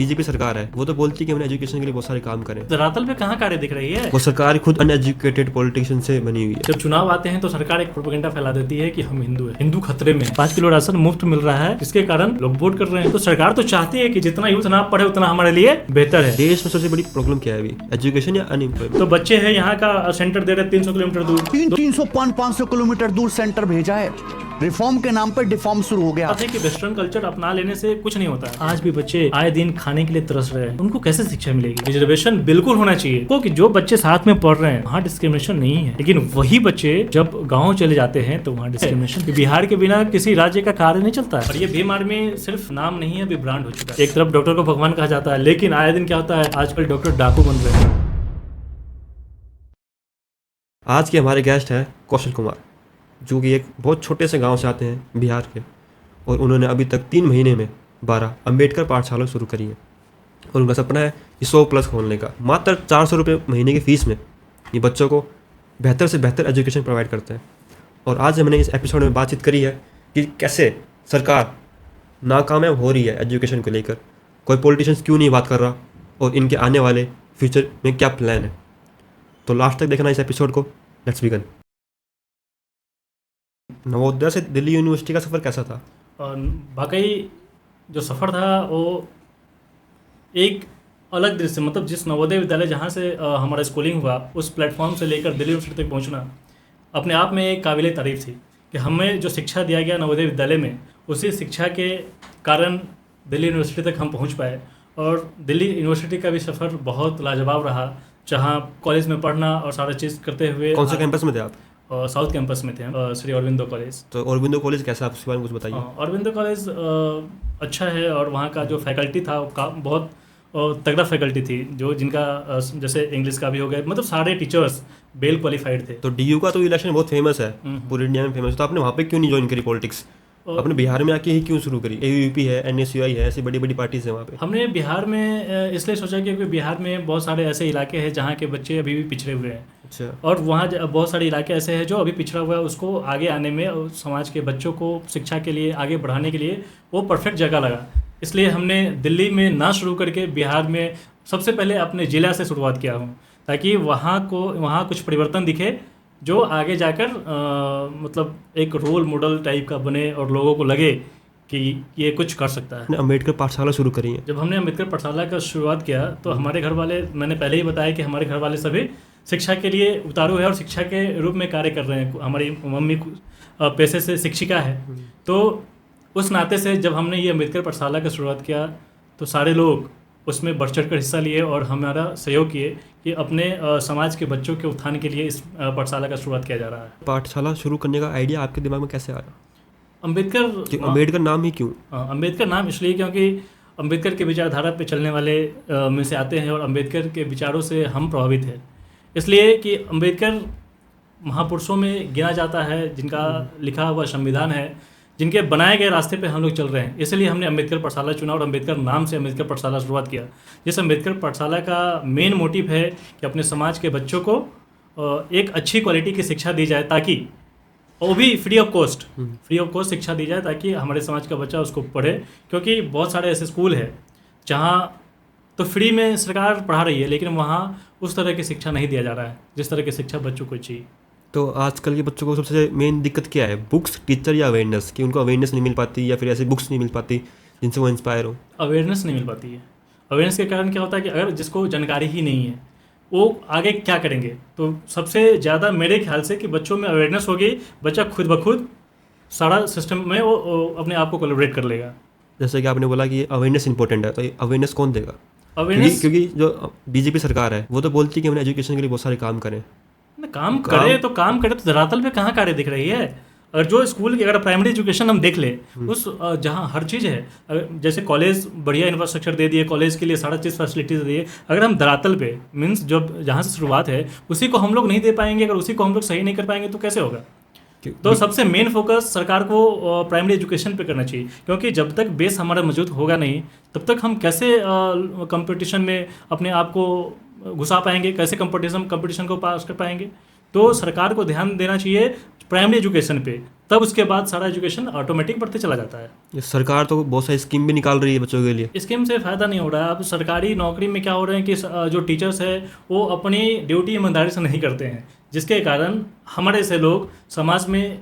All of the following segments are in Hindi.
बीजेपी सरकार है वो तो बोलती है कि हमने एजुकेशन के लिए बहुत सारे काम करें। धरातल पे कहाँ कार्य दिख रही है? वो सरकार खुद अनएजुकेटेड पॉलिटिशियन से बनी हुई है। जब चुनाव आते हैं तो सरकार एक प्रोपेगेंडा फैला देती है कि हम हिंदू हैं, हिंदू खतरे में, 5 किलो राशन मुफ्त मिल रहा है, इसके कारण लोग वोट कर रहे हैं। तो सरकार तो चाहती है कि जितना यूथ ना पढ़े उतना हमारे लिए बेहतर है। देश में सबसे बड़ी प्रॉब्लम क्या है अभी, एजुकेशन या अनएम्प्लॉयमेंट? तो बच्चे हैं यहाँ का सेंटर दे रहे 300 किलोमीटर दूर, 300-500 किलोमीटर दूर सेंटर भेजा है। रिफॉर्म के नाम पर डिफॉर्म शुरू हो गया। कि वेस्टर्न कल्चर अपना लेने से कुछ नहीं होता है। आज भी बच्चे आए दिन खाने के लिए तरस रहे हैं, उनको कैसे शिक्षा मिलेगी? रिजर्वेशन बिल्कुल होना चाहिए, क्योंकि जो बच्चे साथ में पढ़ रहे हैं वहाँ डिस्क्रिमिनेशन नहीं है, लेकिन वही बच्चे जब गाँव चले जाते हैं तो वहाँ डिस्क्रिमिनेशन। बिहार के बिना किसी राज्य का कार्य नहीं चलता है। और ये भीम आर्मी सिर्फ नाम नहीं है, अभी ब्रांड हो चुका है। एक तरफ डॉक्टर को भगवान कहा जाता है, लेकिन आए दिन क्या होता है, आजकल डॉक्टर डाकू बन रहे हैं। आज के हमारे गेस्ट हैं कौशल कुमार, जो कि एक बहुत छोटे से गांव से आते हैं बिहार के, और उन्होंने अभी तक 3 महीने में 12 अम्बेडकर पाठशाला शुरू करी है। और उनका सपना है 100+ खोलने का। मात्र 400 रुपये महीने की फ़ीस में ये बच्चों को बेहतर से बेहतर एजुकेशन प्रोवाइड करते हैं। और आज हमने इस एपिसोड में बातचीत करी है कि कैसे सरकार नाकामयाब हो रही है एजुकेशन को लेकर, कोई पॉलिटिशियंस क्यों नहीं बात कर रहा, और इनके आने वाले फ्यूचर में क्या प्लान है। तो लास्ट तक देखना इस एपिसोड को। Let's begin. नवोदय से दिल्ली यूनिवर्सिटी का सफ़र कैसा था? और वाकई जो सफ़र था वो एक अलग दृश्य, मतलब जिस नवोदय विद्यालय जहाँ से हमारा स्कूलिंग हुआ, उस प्लेटफॉर्म से लेकर दिल्ली यूनिवर्सिटी तक पहुँचना अपने आप में एक काबिल तारीफ़ थी कि हमें जो शिक्षा दिया गया नवोदय विद्यालय में, उसी शिक्षा के कारण दिल्ली यूनिवर्सिटी तक हम पहुँच पाए। और दिल्ली यूनिवर्सिटी का भी सफ़र बहुत लाजवाब रहा, जहाँ कॉलेज में पढ़ना और सारा चीज़ करते हुए। कौन से कैंपस में थे आप? साउथ कैंपस में थे हम, श्री अरविंदो कॉलेज। तो अरविंदो कॉलेज कैसा, आप उसके बारे में कुछ बताइए। अरविंदो कॉलेज अच्छा है, और वहाँ का जो फैकल्टी था बहुत तगड़ा फैकल्टी थी, जो जिनका जैसे इंग्लिश का भी हो गया, मतलब सारे टीचर्स वेल क्वालिफाइड थे। तो डीयू का तो इलेक्शन बहुत फेमस है, पूरे इंडिया में फेमस है। तो आपने वहाँ पे क्यों नहीं ज्वाइन करी पॉलिटिक्स? अपने बिहार में आके ही क्यों शुरू करी? एबीवीपी है, एनएसयूआई है, ऐसी बड़ी बड़ी पार्टीज है वहाँ पे। हमने बिहार में इसलिए सोचा क्योंकि बिहार में बहुत सारे ऐसे इलाके हैं जहाँ के बच्चे अभी भी पिछड़े हुए हैं। अच्छा। और वहाँ बहुत सारे इलाके ऐसे हैं जो अभी पिछड़ा हुआ है, उसको आगे आने में और समाज के बच्चों को शिक्षा के लिए आगे बढ़ाने के लिए वो परफेक्ट जगह लगा। इसलिए हमने दिल्ली में ना शुरू करके बिहार में सबसे पहले अपने ज़िला से शुरुआत किया हूँ, ताकि वहाँ कुछ परिवर्तन दिखे जो आगे जाकर मतलब एक रोल मॉडल टाइप का बने और लोगों को लगे कि ये कुछ कर सकता है। अम्बेडकर पाठशाला शुरू करी है। जब हमने अम्बेडकर पाठशाला का शुरुआत किया तो हमारे घर वाले, मैंने पहले ही बताया कि हमारे घर वाले सभी शिक्षा के लिए उतारू है और शिक्षा के रूप में कार्य कर रहे हैं। हमारी मम्मी पेशे से शिक्षिका है, तो उस नाते से जब हमने ये अम्बेडकर पाठशाला का शुरुआत किया तो सारे लोग उसमें बढ़ चढ़ कर हिस्सा लिए और हमारा सहयोग किए कि अपने समाज के बच्चों के उत्थान के लिए इस पाठशाला का शुरुआत किया जा रहा है। पाठशाला शुरू करने का आइडिया आपके दिमाग में कैसे आया? अम्बेडकर नाम ही क्यों? अम्बेडकर नाम इसलिए क्योंकि अम्बेडकर के विचारधारा पे चलने वाले में से आते हैं और अम्बेडकर के विचारों से हम प्रभावित हैं। इसलिए कि अम्बेडकर महापुरुषों में गिना जाता है, जिनका लिखा हुआ संविधान है, जिनके बनाए गए रास्ते पे हम लोग चल रहे हैं। इसलिए हमने अम्बेडकर पाठशाला चुना और अम्बेडकर नाम से अम्बेडकर पाठशाला शुरुआत किया। जिस अम्बेडकर पाठशाला का मेन मोटिव है कि अपने समाज के बच्चों को एक अच्छी क्वालिटी की शिक्षा दी जाए, ताकि वो भी फ्री ऑफ कॉस्ट शिक्षा दी जाए, ताकि हमारे समाज का बच्चा उसको पढ़े। क्योंकि बहुत सारे ऐसे स्कूल हैं जहाँ तो फ्री में सरकार पढ़ा रही है, लेकिन वहाँ उस तरह की शिक्षा नहीं दिया जा रहा है जिस तरह की शिक्षा बच्चों को चाहिए। तो आजकल के बच्चों को सबसे मेन दिक्कत क्या है, बुक्स, टीचर या अवेयरनेस? कि उनको अवेयरनेस नहीं मिल पाती या फिर ऐसी बुक्स नहीं मिल पाती जिनसे वो इंस्पायर हो? अवेयरनेस नहीं मिल पाती है। अवेयरनेस के कारण क्या होता है कि अगर जिसको जानकारी ही नहीं है वो आगे क्या करेंगे। तो सबसे ज़्यादा मेरे ख्याल से कि बच्चों में अवेयरनेस होगी, बच्चा खुद ब खुद सारा सिस्टम में वो अपने आप को कोलैबोरेट कर लेगा। जैसे कि आपने बोला कि अवेयरनेस इंपॉर्टेंट है, तो अवेयरनेस कौन देगा? अवेयरनेस क्योंकि जो बीजेपी सरकार है वो तो बोलती है कि हमने एजुकेशन के लिए बहुत सारे काम करें। काम करे तो धरातल पे कहाँ कार्य दिख रही है। अगर जो स्कूल की, अगर प्राइमरी एजुकेशन हम देख ले, उस जहाँ हर चीज़ है, जैसे कॉलेज बढ़िया इंफ्रास्ट्रक्चर दे दिए, कॉलेज के लिए सारा चीज़ फैसिलिटीज दे दिए, अगर हम धरातल पे मीन्स जब जहाँ से शुरुआत है उसी को हम लोग नहीं दे पाएंगे, अगर उसी को हम लोग सही नहीं कर पाएंगे तो कैसे होगा। तो सबसे मेन फोकस सरकार को प्राइमरी एजुकेशन पे करना चाहिए, क्योंकि जब तक बेस हमारा मौजूद होगा नहीं तब तक हम कैसे कंपटीशन में अपने आप को घुसा पाएंगे, कैसे कंपटीशन को पास कर पाएंगे। तो सरकार को ध्यान देना चाहिए प्राइमरी एजुकेशन पे, तब उसके बाद सारा एजुकेशन ऑटोमेटिक बढ़ते चला जाता है। ये सरकार तो बहुत सारी स्कीम भी निकाल रही है बच्चों के लिए। स्कीम से फ़ायदा नहीं हो रहा है। अब सरकारी नौकरी में क्या हो रहा है कि जो टीचर्स है वो अपनी ड्यूटी ईमानदारी से नहीं करते हैं, जिसके कारण हमारे से लोग समाज में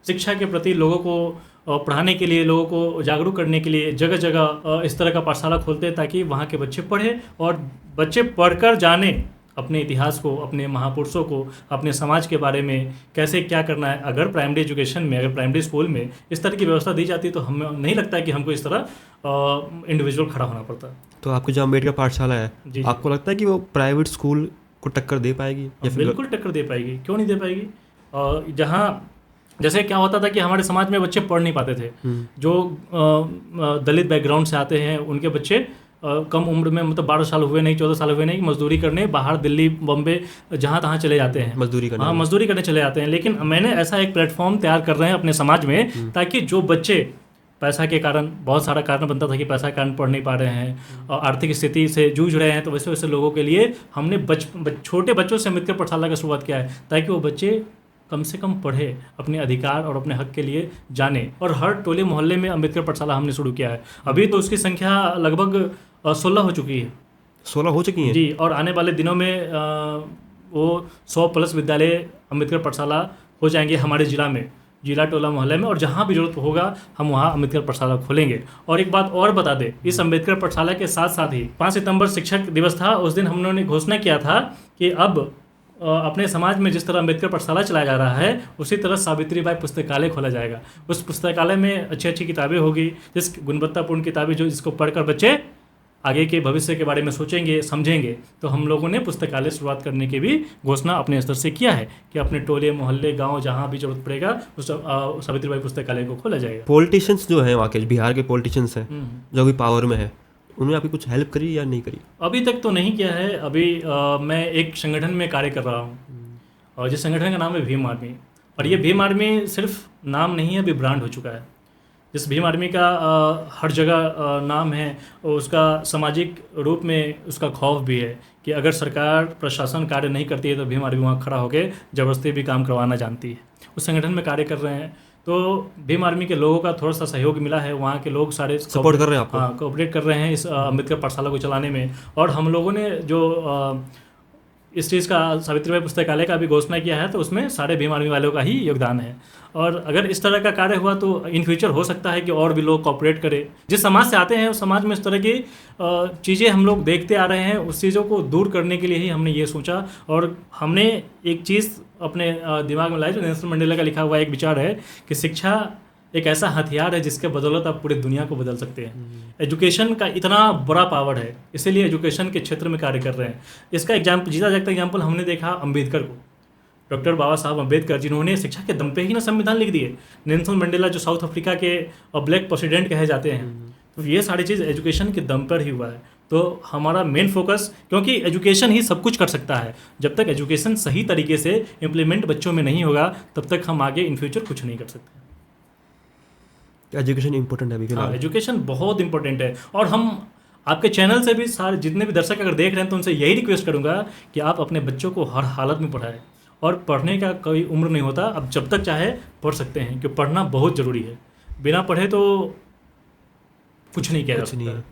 शिक्षा के प्रति लोगों को पढ़ाने के लिए, लोगों को जागरूक करने के लिए जगह जगह इस तरह का पाठशाला खोलते हैं, ताकि वहाँ के बच्चे पढ़ें और बच्चे पढ़कर जाने अपने इतिहास को, अपने महापुरुषों को, अपने समाज के बारे में कैसे क्या करना है। अगर प्राइमरी एजुकेशन में, अगर प्राइमरी स्कूल में इस तरह की व्यवस्था दी जाती तो हमें नहीं लगता है कि हमको इस तरह इंडिविजुअल खड़ा होना पड़ता। तो आपकी जो अम्बेडकर पाठशाला है, आपको लगता है कि वो प्राइवेट स्कूल को टक्कर दे पाएगी या फिर? बिल्कुल टक्कर दे पाएगी, क्यों नहीं दे पाएगी। जहाँ जैसे क्या होता था कि हमारे समाज में बच्चे पढ़ नहीं पाते थे, जो दलित बैकग्राउंड से आते हैं उनके बच्चे कम उम्र में, मतलब 12 साल हुए नहीं, 14 साल हुए नहीं, मजदूरी करने बाहर दिल्ली, बॉम्बे, जहाँ तहाँ चले जाते हैं, मजदूरी करने। हाँ, मजदूरी करने चले जाते हैं। लेकिन मैंने ऐसा एक प्लेटफॉर्म तैयार कर रहे हैं अपने समाज में, ताकि जो बच्चे पैसा के कारण, बहुत सारा कारण बनता था कि पैसा के कारण पढ़ नहीं पा रहे हैं और आर्थिक स्थिति से जूझ रहे हैं, तो वैसे वैसे लोगों के लिए हमने छोटे बच्चों से अम्बेडकर पाठशाला का शुरुआत किया है, ताकि वो बच्चे कम से कम पढ़े, अपने अधिकार और अपने हक के लिए जाने। और हर टोले मोहल्ले में अम्बेडकर पाठशाला हमने शुरू किया है। अभी तो उसकी संख्या लगभग 16 हो चुकी है। 16 हो चुकी हैं जी, और आने वाले दिनों में वो 100+ विद्यालय अम्बेडकर पाठशाला हो जाएंगे हमारे ज़िला में, जिला टोला मोहल्ले में, और जहाँ भी जरूरत होगा हम वहाँ अम्बेडकर पाठशाला खोलेंगे। और एक बात और बता दें, इस अम्बेडकर पाठशाला के साथ साथ ही 5 सितंबर शिक्षक दिवस था, उस दिन हम लोगों ने घोषणा किया था कि अब अपने समाज में जिस तरह अम्बेडकर पाठशाला चलाया जा रहा है, उसी तरह सावित्रीबाई पुस्तकालय खोला जाएगा। उस पुस्तकालय में अच्छी अच्छी किताबें होगी, जिस गुणवत्तापूर्ण किताबें जो जिसको पढ़कर बच्चे आगे के भविष्य के बारे में सोचेंगे, समझेंगे। तो हम लोगों ने पुस्तकालय शुरुआत करने की भी घोषणा अपने स्तर से किया है कि अपने टोले मोहल्ले गांव जहां भी जरूरत पड़ेगा उस सावित्रीबाई पुस्तकालय को खोला जाएगा। पॉलिटिशियंस जो हैं वहाँ के, बिहार के पॉलिटिशियंस हैं जो अभी पावर में है, उन्होंने आपकी कुछ हेल्प करी या नहीं करी? अभी तक तो नहीं किया है। अभी मैं एक संगठन में कार्य कर रहा हूँ, और जिस संगठन का नाम है भीम आर्मी। और ये भीम आर्मी सिर्फ नाम नहीं है, अभी ब्रांड हो चुका है। जिस भीम आर्मी का हर जगह नाम है, उसका सामाजिक रूप में उसका खौफ भी है कि अगर सरकार प्रशासन कार्य नहीं करती है तो भीम आर्मी वहाँ खड़ा होकर ज़बरदस्ती भी काम करवाना जानती है। उस संगठन में कार्य कर रहे हैं, तो भीम आर्मी के लोगों का थोड़ा सा सहयोग मिला है। वहाँ के लोग सारे सपोर्ट कर रहे हैं आपको? हाँ, कोऑपरेट कर रहे हैं इस अम्बेडकर पाठशाला को चलाने में। और हम लोगों ने जो इस चीज़ का सावित्रीबाई पुस्तकालय का भी घोषणा किया है, तो उसमें सारे भीम आर्मी वालों का ही योगदान है। और अगर इस तरह का कार्य हुआ तो इन फ्यूचर हो सकता है कि और भी लोग कोऑपरेट करें। जिस समाज से आते हैं उस समाज में इस तरह की चीज़ें हम लोग देखते आ रहे हैं, उस चीज़ों को दूर करने के लिए ही हमने ये सोचा। और हमने एक चीज़ अपने दिमाग में लाई, जो नेल्सन मंडेला का लिखा हुआ एक विचार है कि शिक्षा एक ऐसा हथियार है जिसके बदौलत आप पूरी दुनिया को बदल सकते हैं। एजुकेशन का इतना बड़ा पावर है, इसीलिए एजुकेशन के क्षेत्र में कार्य कर रहे हैं। इसका एग्जाम्पल, जीता जागता एग्जाम्पल हमने देखा अम्बेडकर को, डॉक्टर बाबा साहब अम्बेडकर, जिन्होंने शिक्षा के दम पे ही ना संविधान लिख दिए। नेल्सन मंडेला जो साउथ अफ्रीका के ब्लैक प्रेसिडेंट कहे जाते हैं, तो ये सारी चीज़ एजुकेशन के दम पर ही हुआ है। तो हमारा मेन फोकस, क्योंकि एजुकेशन ही सब कुछ कर सकता है, जब तक एजुकेशन सही तरीके से इम्प्लीमेंट बच्चों में नहीं होगा तब तक हम आगे इन फ्यूचर कुछ नहीं कर सकते। एजुकेशन इंपॉर्टेंट है अभी? हाँ, एजुकेशन बहुत इंपॉर्टेंट है। और हम आपके चैनल से भी सारे जितने भी दर्शक अगर देख रहे हैं तो उनसे यही रिक्वेस्ट करूंगा कि आप अपने बच्चों को हर हालत में पढ़ाएं। और पढ़ने का कोई उम्र नहीं होता, अब जब तक चाहे पढ़ सकते हैं, क्योंकि पढ़ना बहुत ज़रूरी है। बिना पढ़े तो कुछ नहीं किया जा सकता।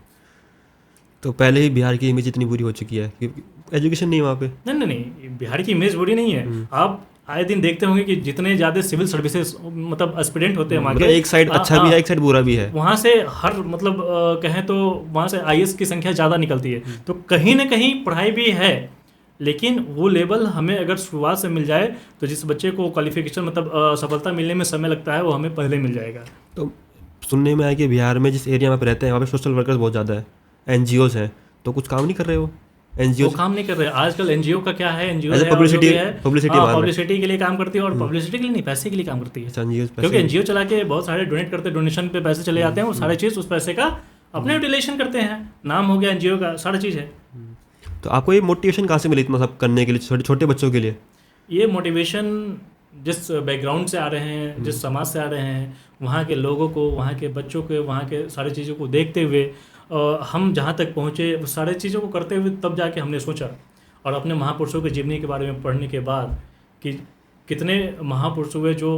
तो पहले ही बिहार की इमेज इतनी बुरी हो चुकी है कि एजुकेशन नहीं वहाँ पे। नहीं, बिहार की इमेज बुरी नहीं है। आप आए दिन देखते होंगे कि जितने ज़्यादा सिविल सर्विसेज मतलब एस्पिरेंट होते हैं वहाँ के, एक साइड अच्छा भी है, एक साइड बुरा भी है। वहाँ से हर मतलब कहें तो वहाँ से IAS की संख्या ज़्यादा निकलती है। तो कहीं ना कहीं पढ़ाई भी है, लेकिन वो लेवल हमें अगर शुरुआत से मिल जाए तो जिस बच्चे को क्वालिफिकेशन मतलब सफलता मिलने में समय लगता है, वो हमें पहले मिल जाएगा। तो सुनने में आया कि बिहार में जिस एरिया में आप रहते हैं वहाँ पे सोशल वर्कर्स बहुत ज़्यादा है, NGOs हैं, तो कुछ काम नहीं कर रहे हो? NGO काम नहीं कर रहे। आजकल NGO का क्या है, NGO पब्लिसिटी के लिए काम करती है, और पब्लिसिटी के लिए नहीं, पैसे के लिए काम करती है। क्योंकि NGO चला के बहुत सारे डोनेट करते हैं, डोनेशन पे पैसे चले जाते हैं, वो सारे चीज़ उस पैसे का अपने यूटिलाइजेशन करते हैं। नाम हो गया NGO का, सारा चीज़ है। तो आपको ये मोटिवेशन कहाँ से मिली इतना सब करने के लिए, छोटे छोटे बच्चों के लिए? ये मोटिवेशन जिस बैकग्राउंड से आ रहे हैं, जिस समाज से आ रहे हैं, वहाँ के लोगों को, वहाँ के बच्चों को, वहाँ के सारी चीज़ों को देखते हुए हम जहाँ तक पहुँचे, वो सारे चीज़ों को करते हुए तब जाके हमने सोचा, और अपने महापुरुषों के जीवनी के बारे में पढ़ने के बाद, कि कितने महापुरुष हुए जो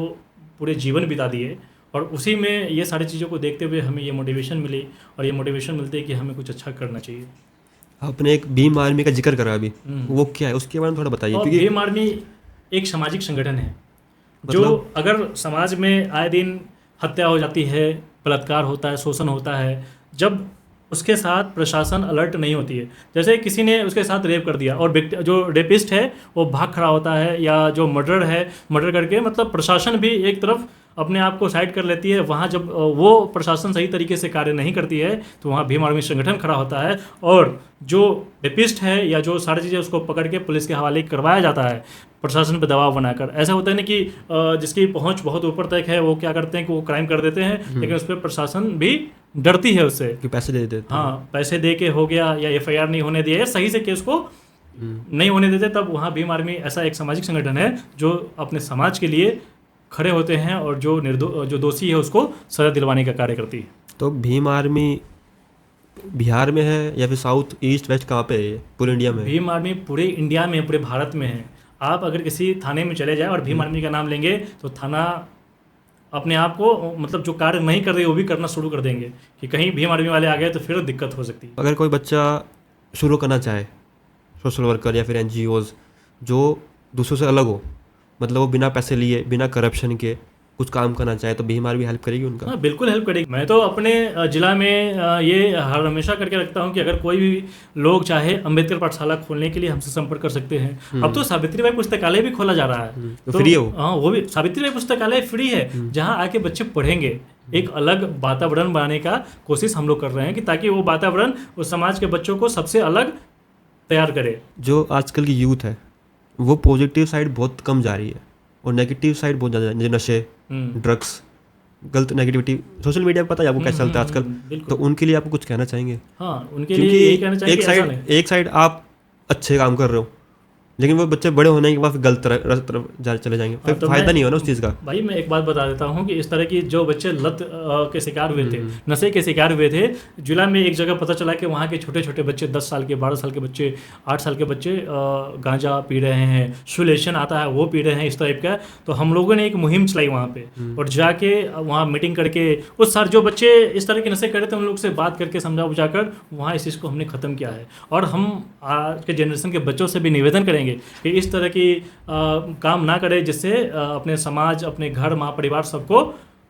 पूरे जीवन बिता दिए, और उसी में ये सारी चीज़ों को देखते हुए हमें ये मोटिवेशन मिली, और ये मोटिवेशन मिलती है कि हमें कुछ अच्छा करना चाहिए। आपने एक भीम आर्मी का जिक्र करा अभी, वो क्या है उसके बारे में थोड़ा बताइए। और क्योंकि भीम आर्मी एक सामाजिक संगठन है जो मतलब? अगर समाज में आए दिन हत्या हो जाती है, बलात्कार होता है, शोषण होता है, जब उसके साथ प्रशासन अलर्ट नहीं होती है, जैसे किसी ने उसके साथ रेप कर दिया और जो रेपिस्ट है वो भाग खड़ा होता है, या जो मर्डर है मर्डर करके, मतलब प्रशासन भी एक तरफ अपने आप को साइड कर लेती है। वहाँ जब वो प्रशासन सही तरीके से कार्य नहीं करती है तो वहाँ भीम आर्मी संगठन खड़ा होता है, और जो रेपिस्ट है या जो सारी चीज़ें उसको पकड़ के पुलिस के हवाले करवाया जाता है प्रशासन पर दबाव बनाकर। ऐसा होता है ना कि जिसकी पहुंच बहुत ऊपर तक है वो क्या करते हैं कि वो क्राइम कर देते हैं, लेकिन उस पर प्रशासन भी डरती है उससे कि पैसे दे देते हैं। हाँ, पैसे दे के हो गया, या FIR नहीं होने दिया, या सही से केस को नहीं होने देते, तब वहाँ भीम आर्मी ऐसा एक सामाजिक संगठन है जो अपने समाज के लिए खड़े होते हैं और जो दोषी है उसको सजा दिलवाने का कार्य करती है। तो भीम आर्मी बिहार में है या फिर साउथ ईस्ट वेस्ट कहाँ पे है ये? पूरे इंडिया में है? भीम आर्मी पूरे इंडिया में, पूरे भारत में है। आप अगर किसी थाने में चले जाए और भीम आर्मी का नाम लेंगे तो थाना अपने आप को, मतलब जो कार्य नहीं कर रहे वो भी करना शुरू कर देंगे कि कहीं भीम आर्मी वाले आ गए तो फिर दिक्कत हो सकती है। अगर कोई बच्चा शुरू करना चाहे, सोशल वर्कर या फिर NGOs जो दूसरों से अलग हो, मतलब वो बिना पैसे लिए, बिना करप्शन के कुछ काम करना चाहे, तो भीम आर्मी हेल्प करेगी उनका? हाँ, बिल्कुल हेल्प करेगी। मैं तो अपने जिला में ये हर हमेशा करके रखता हूँ कि अगर कोई भी लोग चाहे अम्बेडकर पाठशाला खोलने के लिए हमसे संपर्क कर सकते हैं। अब तो सावित्रीबाई पुस्तकालय भी खोला जा रहा है, तो फ्री है वो? हाँ, वो भी सावित्रीबाई पुस्तकालय फ्री है, जहाँ आके बच्चे पढ़ेंगे। एक अलग वातावरण बनाने का कोशिश हम लोग कर रहे हैं कि ताकि वो वातावरण उस समाज के बच्चों को सबसे अलग तैयार करे। जो आजकल की यूथ है वो पॉजिटिव साइड बहुत कम जा रही है और नेगेटिव साइड बहुत ज़्यादा, जैसे नशे, ड्रग्स, गलत नेगेटिविटी, सोशल मीडिया पे पता है आपको कैसा चलता है आजकल। तो उनके लिए आपको कुछ कहना चाहेंगे? हाँ, उनके लिए यही कहना चाहिए कि एक साइड आप अच्छे काम कर रहे हो, लेकिन वो बच्चे बड़े होने के बाद गलत तरफ चले जाएंगे, फिर तो फायदा नहीं होना उस चीज़ का। भाई मैं एक बात बता देता हूँ कि इस तरह की जो बच्चे लत के शिकार हुए थे, नशे के शिकार हुए थे, जिला में एक जगह पता चला कि वहाँ के छोटे छोटे बच्चे 10 साल के, 12 साल के बच्चे, 8 साल के बच्चे गांजा पी रहे हैं, सुलेशन आता है वो पी रहे हैं, इस टाइप का। तो हम लोगों ने एक मुहिम चलाई वहाँ पे, और जाके वहाँ मीटिंग करके उस सार जो बच्चे इस तरह के नशे कर रहे थे उन लोग से बात करके समझा बुझा कर वहाँ इस चीज़ को हमने ख़त्म किया है। और हम आज के जनरेशन के बच्चों से भी निवेदन करेंगे कि इस तरह की काम ना करे जिससे अपने समाज, अपने घर, माँ, परिवार सबको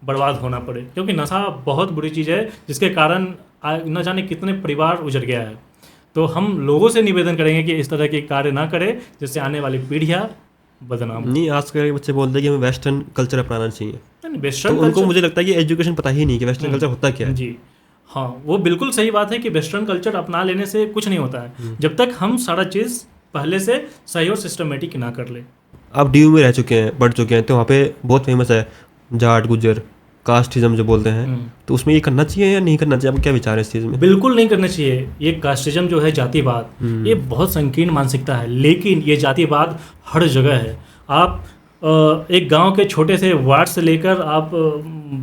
बर्बाद होना पड़े, क्योंकि नशा बहुत बुरी चीज़ है जिसके कारण न जाने कितने परिवार उजड़ गया है। तो हम लोगों से निवेदन करेंगे कि इस तरह के कार्य ना करें जिससे आने वाली पीढ़ियाँ बदनाम। नहीं, आजकल के बच्चे बोलते हैं कि हमें वेस्टर्न कल्चर अपनाना चाहिए, वेस्टर्न तो उनको मुझे लगता है कि एजुकेशन पता ही नहीं कि वेस्टर्न कल्चर होता क्या है। जी हाँ, वो बिल्कुल सही बात है कि वेस्टर्न कल्चर अपना लेने से कुछ नहीं होता है जब तक हम सारा चीज़ पहले से सही और सिस्टमेटिक ना कर ले। आप DU में रह चुके हैं, पढ़ चुके हैं, तो वहाँ पे बहुत फेमस है जाट, गुजर, कास्टिज्म जो बोलते हैं, तो उसमें ये करना चाहिए या नहीं करना चाहिए? आपका क्या विचार है इस चीज़ में? बिल्कुल नहीं करना चाहिए। ये कास्टिज्म जो है, जातिवाद, ये बहुत संकीर्ण मानसिकता है, लेकिन ये जातिवाद हर जगह है। आप एक गांव के छोटे से वार्ड से लेकर आप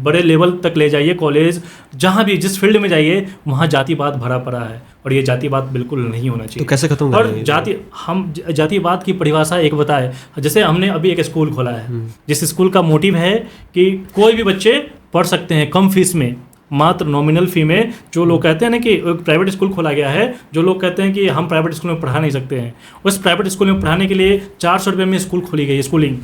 बड़े लेवल तक ले जाइए, कॉलेज, जहां भी जिस फील्ड में जाइए वहां जातिवाद भरा पड़ा है, और ये जातिवाद बिल्कुल नहीं होना चाहिए। तो कैसे खत्म और करेंगे? हम जातिवाद की परिभाषा एक बताए, जैसे हमने अभी एक स्कूल खोला है जिस स्कूल का मोटिव है कि कोई भी बच्चे पढ़ सकते हैं कम फीस में, मात्र नॉमिनल फी में। जो लोग कहते हैं ना कि एक प्राइवेट स्कूल खोला गया है, जो लोग कहते हैं कि हम प्राइवेट स्कूल में पढ़ा नहीं सकते हैं, उस प्राइवेट स्कूल में पढ़ाने के लिए 400 रुपये में स्कूल खोली गई, स्कूलिंग,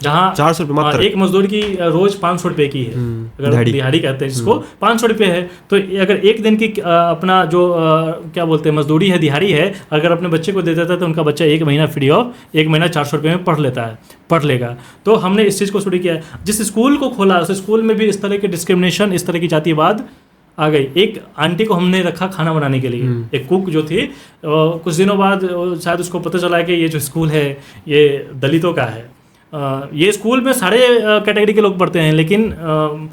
जहाँ 400 रुपये मात्र? एक मजदूर की रोज 500 रुपये की है, अगर दिहाड़ी कहते हैं जिसको, 500 रुपये है। तो अगर एक दिन की अपना जो क्या बोलते हैं मजदूरी है, दिहाड़ी है, अगर अपने बच्चे को दे देता है तो उनका बच्चा 1 महीना फ्री ऑफ, 1 महीना 400 रुपये में पढ़ लेगा। तो हमने इस चीज़ को शुरू किया। जिस स्कूल को खोला उस स्कूल में भी इस तरह की डिस्क्रिमिनेशन, इस तरह की जातिवाद आ गई। एक आंटी को हमने रखा खाना बनाने के लिए, एक कुक जो थी, कुछ दिनों बाद शायद उसको पता चला कि ये जो स्कूल है ये दलितों का है। ये स्कूल में सारे कैटेगरी के लोग पढ़ते हैं, लेकिन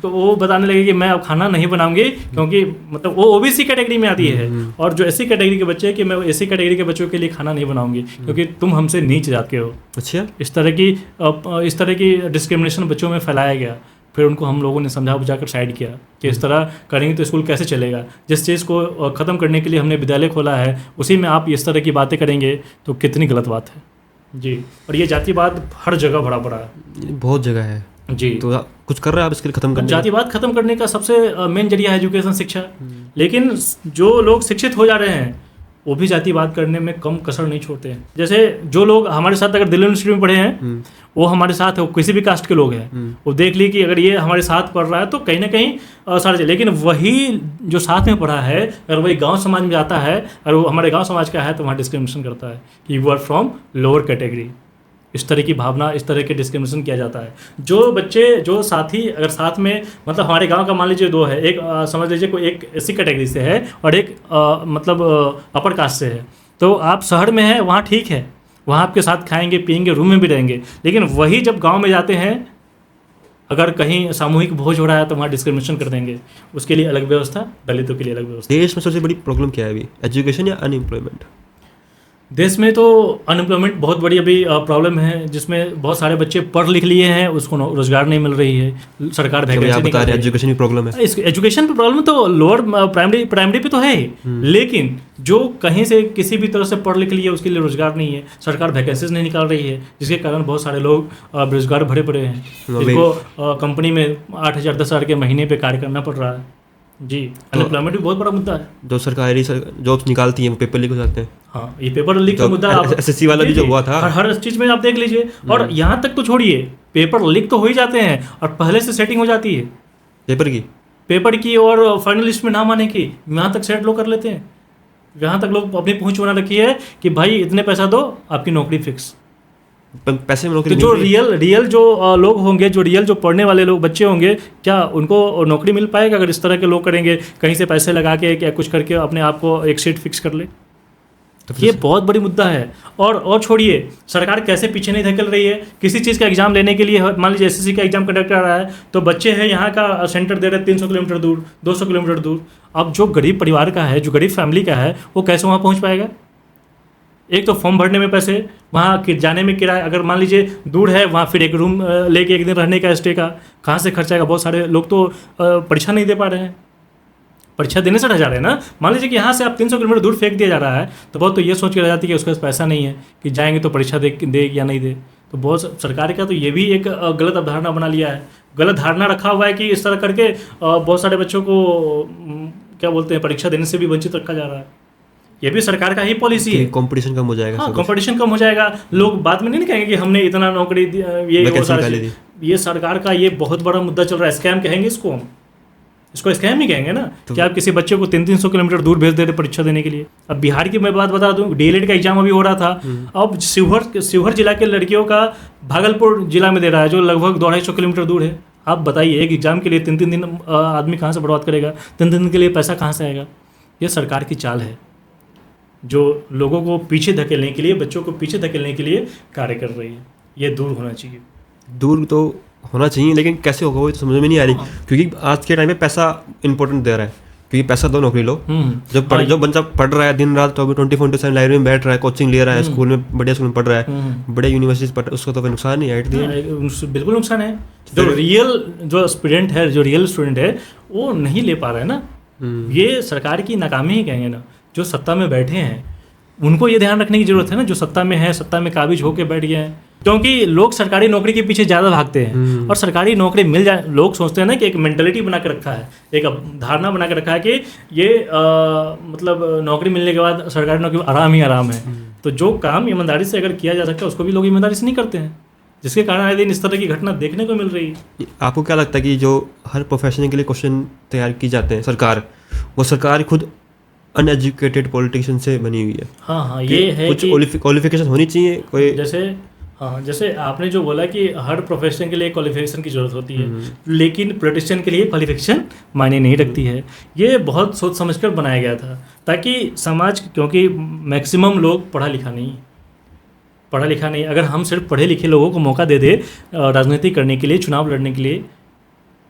तो वो बताने लगे कि मैं अब खाना नहीं बनाऊंगी क्योंकि मतलब वो OBC कैटेगरी में आती है, और जो SC कैटेगरी के बच्चे हैं कि मैं SC कैटेगरी के बच्चों के लिए खाना नहीं बनाऊंगी क्योंकि तुम हमसे नीचे जाते हो। अच्छा, इस तरह की डिस्क्रिमिनेशन बच्चों में फैलाया गया। फिर उनको हम लोगों ने समझा बुझा कर साइड किया कि इस तरह करेंगे तो स्कूल कैसे चलेगा। जिस चीज़ को ख़त्म करने के लिए हमने विद्यालय खोला है, उसी में आप इस तरह की बातें करेंगे तो कितनी गलत बात है। जी, और ये जातिवाद हर जगह भरा पड़ा है। ये बहुत जगह है। जी, तो कुछ कर रहे हैं आप इसके लिए खत्म करने के लिए? जातिवाद खत्म करने का सबसे मेन जरिया है एजुकेशन, शिक्षा। लेकिन जो लोग शिक्षित हो जा रहे हैं वो भी जातिवाद करने में कम कसर नहीं छोड़ते हैं। जैसे जो लोग हमारे साथ अगर दिल्ली यूनिवर्सिटी में पढ़े हैं वो हमारे साथ है, वो किसी भी कास्ट के लोग हैं, वो देख ली कि अगर ये हमारे साथ पढ़ रहा है तो कहीं ना कहीं सारे। लेकिन वही जो साथ में पढ़ा है अगर वही गांव समाज में जाता है और वो हमारे गांव समाज का है तो वहाँ डिस्क्रिमिनेशन करता है कि you are from lower category. इस तरह की भावना, इस तरह के डिस्क्रिमिनेशन किया जाता है। जो बच्चे, जो साथी अगर साथ में, मतलब हमारे गांव का मान लीजिए दो है, एक समझ लीजिए कोई एक एससी कैटेगरी से है और एक मतलब अपर कास्ट से है, तो आप शहर में हैं वहाँ ठीक है, वहाँ आपके साथ खाएंगे पिएंगे, रूम में भी रहेंगे। लेकिन वही जब गांव में जाते हैं, अगर कहीं सामूहिक भोज हो रहा है तो वहाँ डिस्क्रिमिनेशन कर देंगे। उसके लिए अलग व्यवस्था, दलितों के लिए अलग व्यवस्था। देश में सबसे बड़ी प्रॉब्लम क्या है अभी, एजुकेशन या अनएम्प्लॉयमेंट? देश में तो अनएम्प्लॉयमेंट बहुत बड़ी अभी प्रॉब्लम है, जिसमें बहुत सारे बच्चे पढ़ लिख लिए हैं, उसको रोजगार नहीं मिल रही है, सरकार वैकेंसी आप बता रहे हैं एजुकेशन की प्रॉब्लम है। इस एजुकेशन पे प्रॉब्लम तो लोअर प्राइमरी पे तो है ही, लेकिन जो कहीं से किसी भी तरह से पढ़ लिख लिए उसके लिए रोजगार नहीं है, सरकार वैकेंसीज नहीं निकाल रही है, जिसके कारण बहुत सारे लोग बेरोजगार भरे पड़े हैं, जिनको कंपनी में 8,000 10,000 के महीने पे कार्य करना पड़ रहा है। जी, अनएम्प्लॉयमेंट भी बहुत बड़ा मुद्दा है। जो सरकारी जॉब्स निकालती हैं वो पेपर लीक हो जाते हैं। हाँ, ये पेपर लीक का मुद्दा एसएससी वाला भी जो हुआ था, हर चीज में आप देख लीजिए। और यहाँ तक तो छोड़िए, पेपर लीक तो हो ही जाते हैं और पहले से सेटिंग हो जाती है पेपर की और फाइनल लिस्ट में नाम आने की, यहाँ तक सेट लोग कर लेते हैं। यहाँ तक लोग अपनी पहुंच बना रखी है कि भाई इतने पैसा दो आपकी नौकरी फिक्स। पैसे में नौकरी। तो जो रियल जो लोग होंगे, जो रियल जो पढ़ने वाले लोग बच्चे होंगे, क्या उनको नौकरी मिल पाएगा अगर इस तरह के लोग करेंगे, कहीं से पैसे लगा के क्या कुछ करके अपने आप को एक सीट फिक्स कर ले? तो ये बहुत बड़ी मुद्दा है। और छोड़िए, सरकार कैसे पीछे नहीं धकेल रही है किसी चीज़ का एग्जाम लेने के लिए। मान लीजिए एसएससी का एग्जाम कंडक्ट कर रहा है तो बच्चे हैं यहाँ का सेंटर दे रहे हैं 300 किलोमीटर दूर, 200 किलोमीटर दूर। अब जो गरीब परिवार का है, जो गरीब फैमिली का है, वो कैसे वहाँ पहुँच पाएगा? एक तो फॉर्म भरने में पैसे, वहाँ जाने में किराया, अगर मान लीजिए दूर है वहाँ फिर एक रूम लेके एक दिन रहने का, स्टे का कहाँ से खर्चा आएगा? बहुत सारे लोग तो परीक्षा नहीं दे पा रहे हैं, परीक्षा देने से रह जा रहे हैं ना। मान लीजिए कि यहाँ से आप 300 किलोमीटर दूर फेंक दिया जा रहा है तो बहुत तो ये सोच के रह जाती है कि उसके पास पैसा नहीं है कि जाएंगे तो परीक्षा दे या नहीं दे। तो बहुत सरकार का तो ये भी एक गलत अवधारणा बना लिया है, गलत धारणा रखा हुआ है कि इस तरह करके बहुत सारे बच्चों को क्या बोलते हैं, परीक्षा देने से भी वंचित रखा जा रहा है। ये भी सरकार का ही पॉलिसी है। कंपटीशन कम हो जाएगा। हाँ, कंपटीशन कम हो जाएगा। लोग बाद में नहीं कहेंगे कि हमने इतना नौकरी ये सरकार का ये बहुत बड़ा मुद्दा चल रहा है। स्कैम कहेंगे इसको स्कैम ही कहेंगे ना। तो कि आप किसी बच्चे को 300 किलोमीटर दूर भेज दे रहे परीक्षा देने के लिए। अब बिहार की मैं बात बता दूं, डीएलएड का एग्जाम अभी हो रहा था, अब शिवहर जिला के लड़कियों का भागलपुर जिला में दे रहा है, जो लगभग 250 किलोमीटर दूर है। आप बताइए, एक एग्जाम के लिए 3 दिन आदमी कहाँ से बर्बाद करेगा? 3 दिन के लिए पैसा कहाँ से आएगा? ये सरकार की चाल है जो लोगों को पीछे धकेलने के लिए, बच्चों को पीछे धकेलने के लिए कार्य कर रही है। ये दूर होना चाहिए। दूर तो होना चाहिए, लेकिन कैसे होगा वो तो समझ में नहीं आ रही। क्योंकि आज के टाइम में पैसा इंपॉर्टेंट दे रहा है, क्योंकि पैसा दो नौकरी लो। जो बच्चा पढ़ रहा है दिन रात, तो अभी 24/7 लाइब्रेरी में बैठ रहा है, कोचिंग ले रहा है, स्कूल में बढ़िया स्कूल में पढ़ रहा है, बड़े यूनिवर्सिटी पढ़ रहा है, उसको तो नुकसान नहीं है। बिल्कुल नुकसान है। जो रियल स्टूडेंट है वो नहीं ले पा रहे हैं ना। ये सरकार की नाकामी ही कहेंगे ना। जो सत्ता में बैठे हैं उनको ये ध्यान रखने की जरूरत है ना, जो सत्ता में है, सत्ता में काबिज होकर बैठ गए हैं। क्योंकि लोग सरकारी नौकरी के पीछे ज़्यादा भागते हैं और सरकारी नौकरी मिल जाए, लोग सोचते हैं ना कि एक मेंटलिटी बना के रखा है, एक धारणा बना के रखा है कि ये मतलब नौकरी मिलने के बाद सरकारी नौकरी आराम ही आराम है। तो जो काम ईमानदारी से अगर किया जा सकता है उसको भी लोग ईमानदारी से नहीं करते हैं, जिसके कारण आए दिन इस तरह की घटना देखने को मिल रही है। आपको क्या लगता है कि जो हर प्रोफेशन के लिए क्वेश्चन तैयार की जाते हैं सरकार खुद अनएजुकेटेड पॉलिटिशियन से बनी हुई है? हाँ, ये है कुछ क्वालिफिकेशन होनी चाहिए कोई। जैसे आपने जो बोला कि हर प्रोफेशन के लिए क्वालिफिकेशन की जरूरत होती है, लेकिन पॉलिटिशियन के लिए क्वालिफिकेशन मायने नहीं रखती है। ये बहुत सोच समझकर बनाया गया था ताकि समाज, क्योंकि मैक्सिमम लोग पढ़ा लिखा नहीं, अगर हम सिर्फ पढ़े लिखे लोगों को मौका दे दे राजनीति करने के लिए, चुनाव लड़ने के लिए,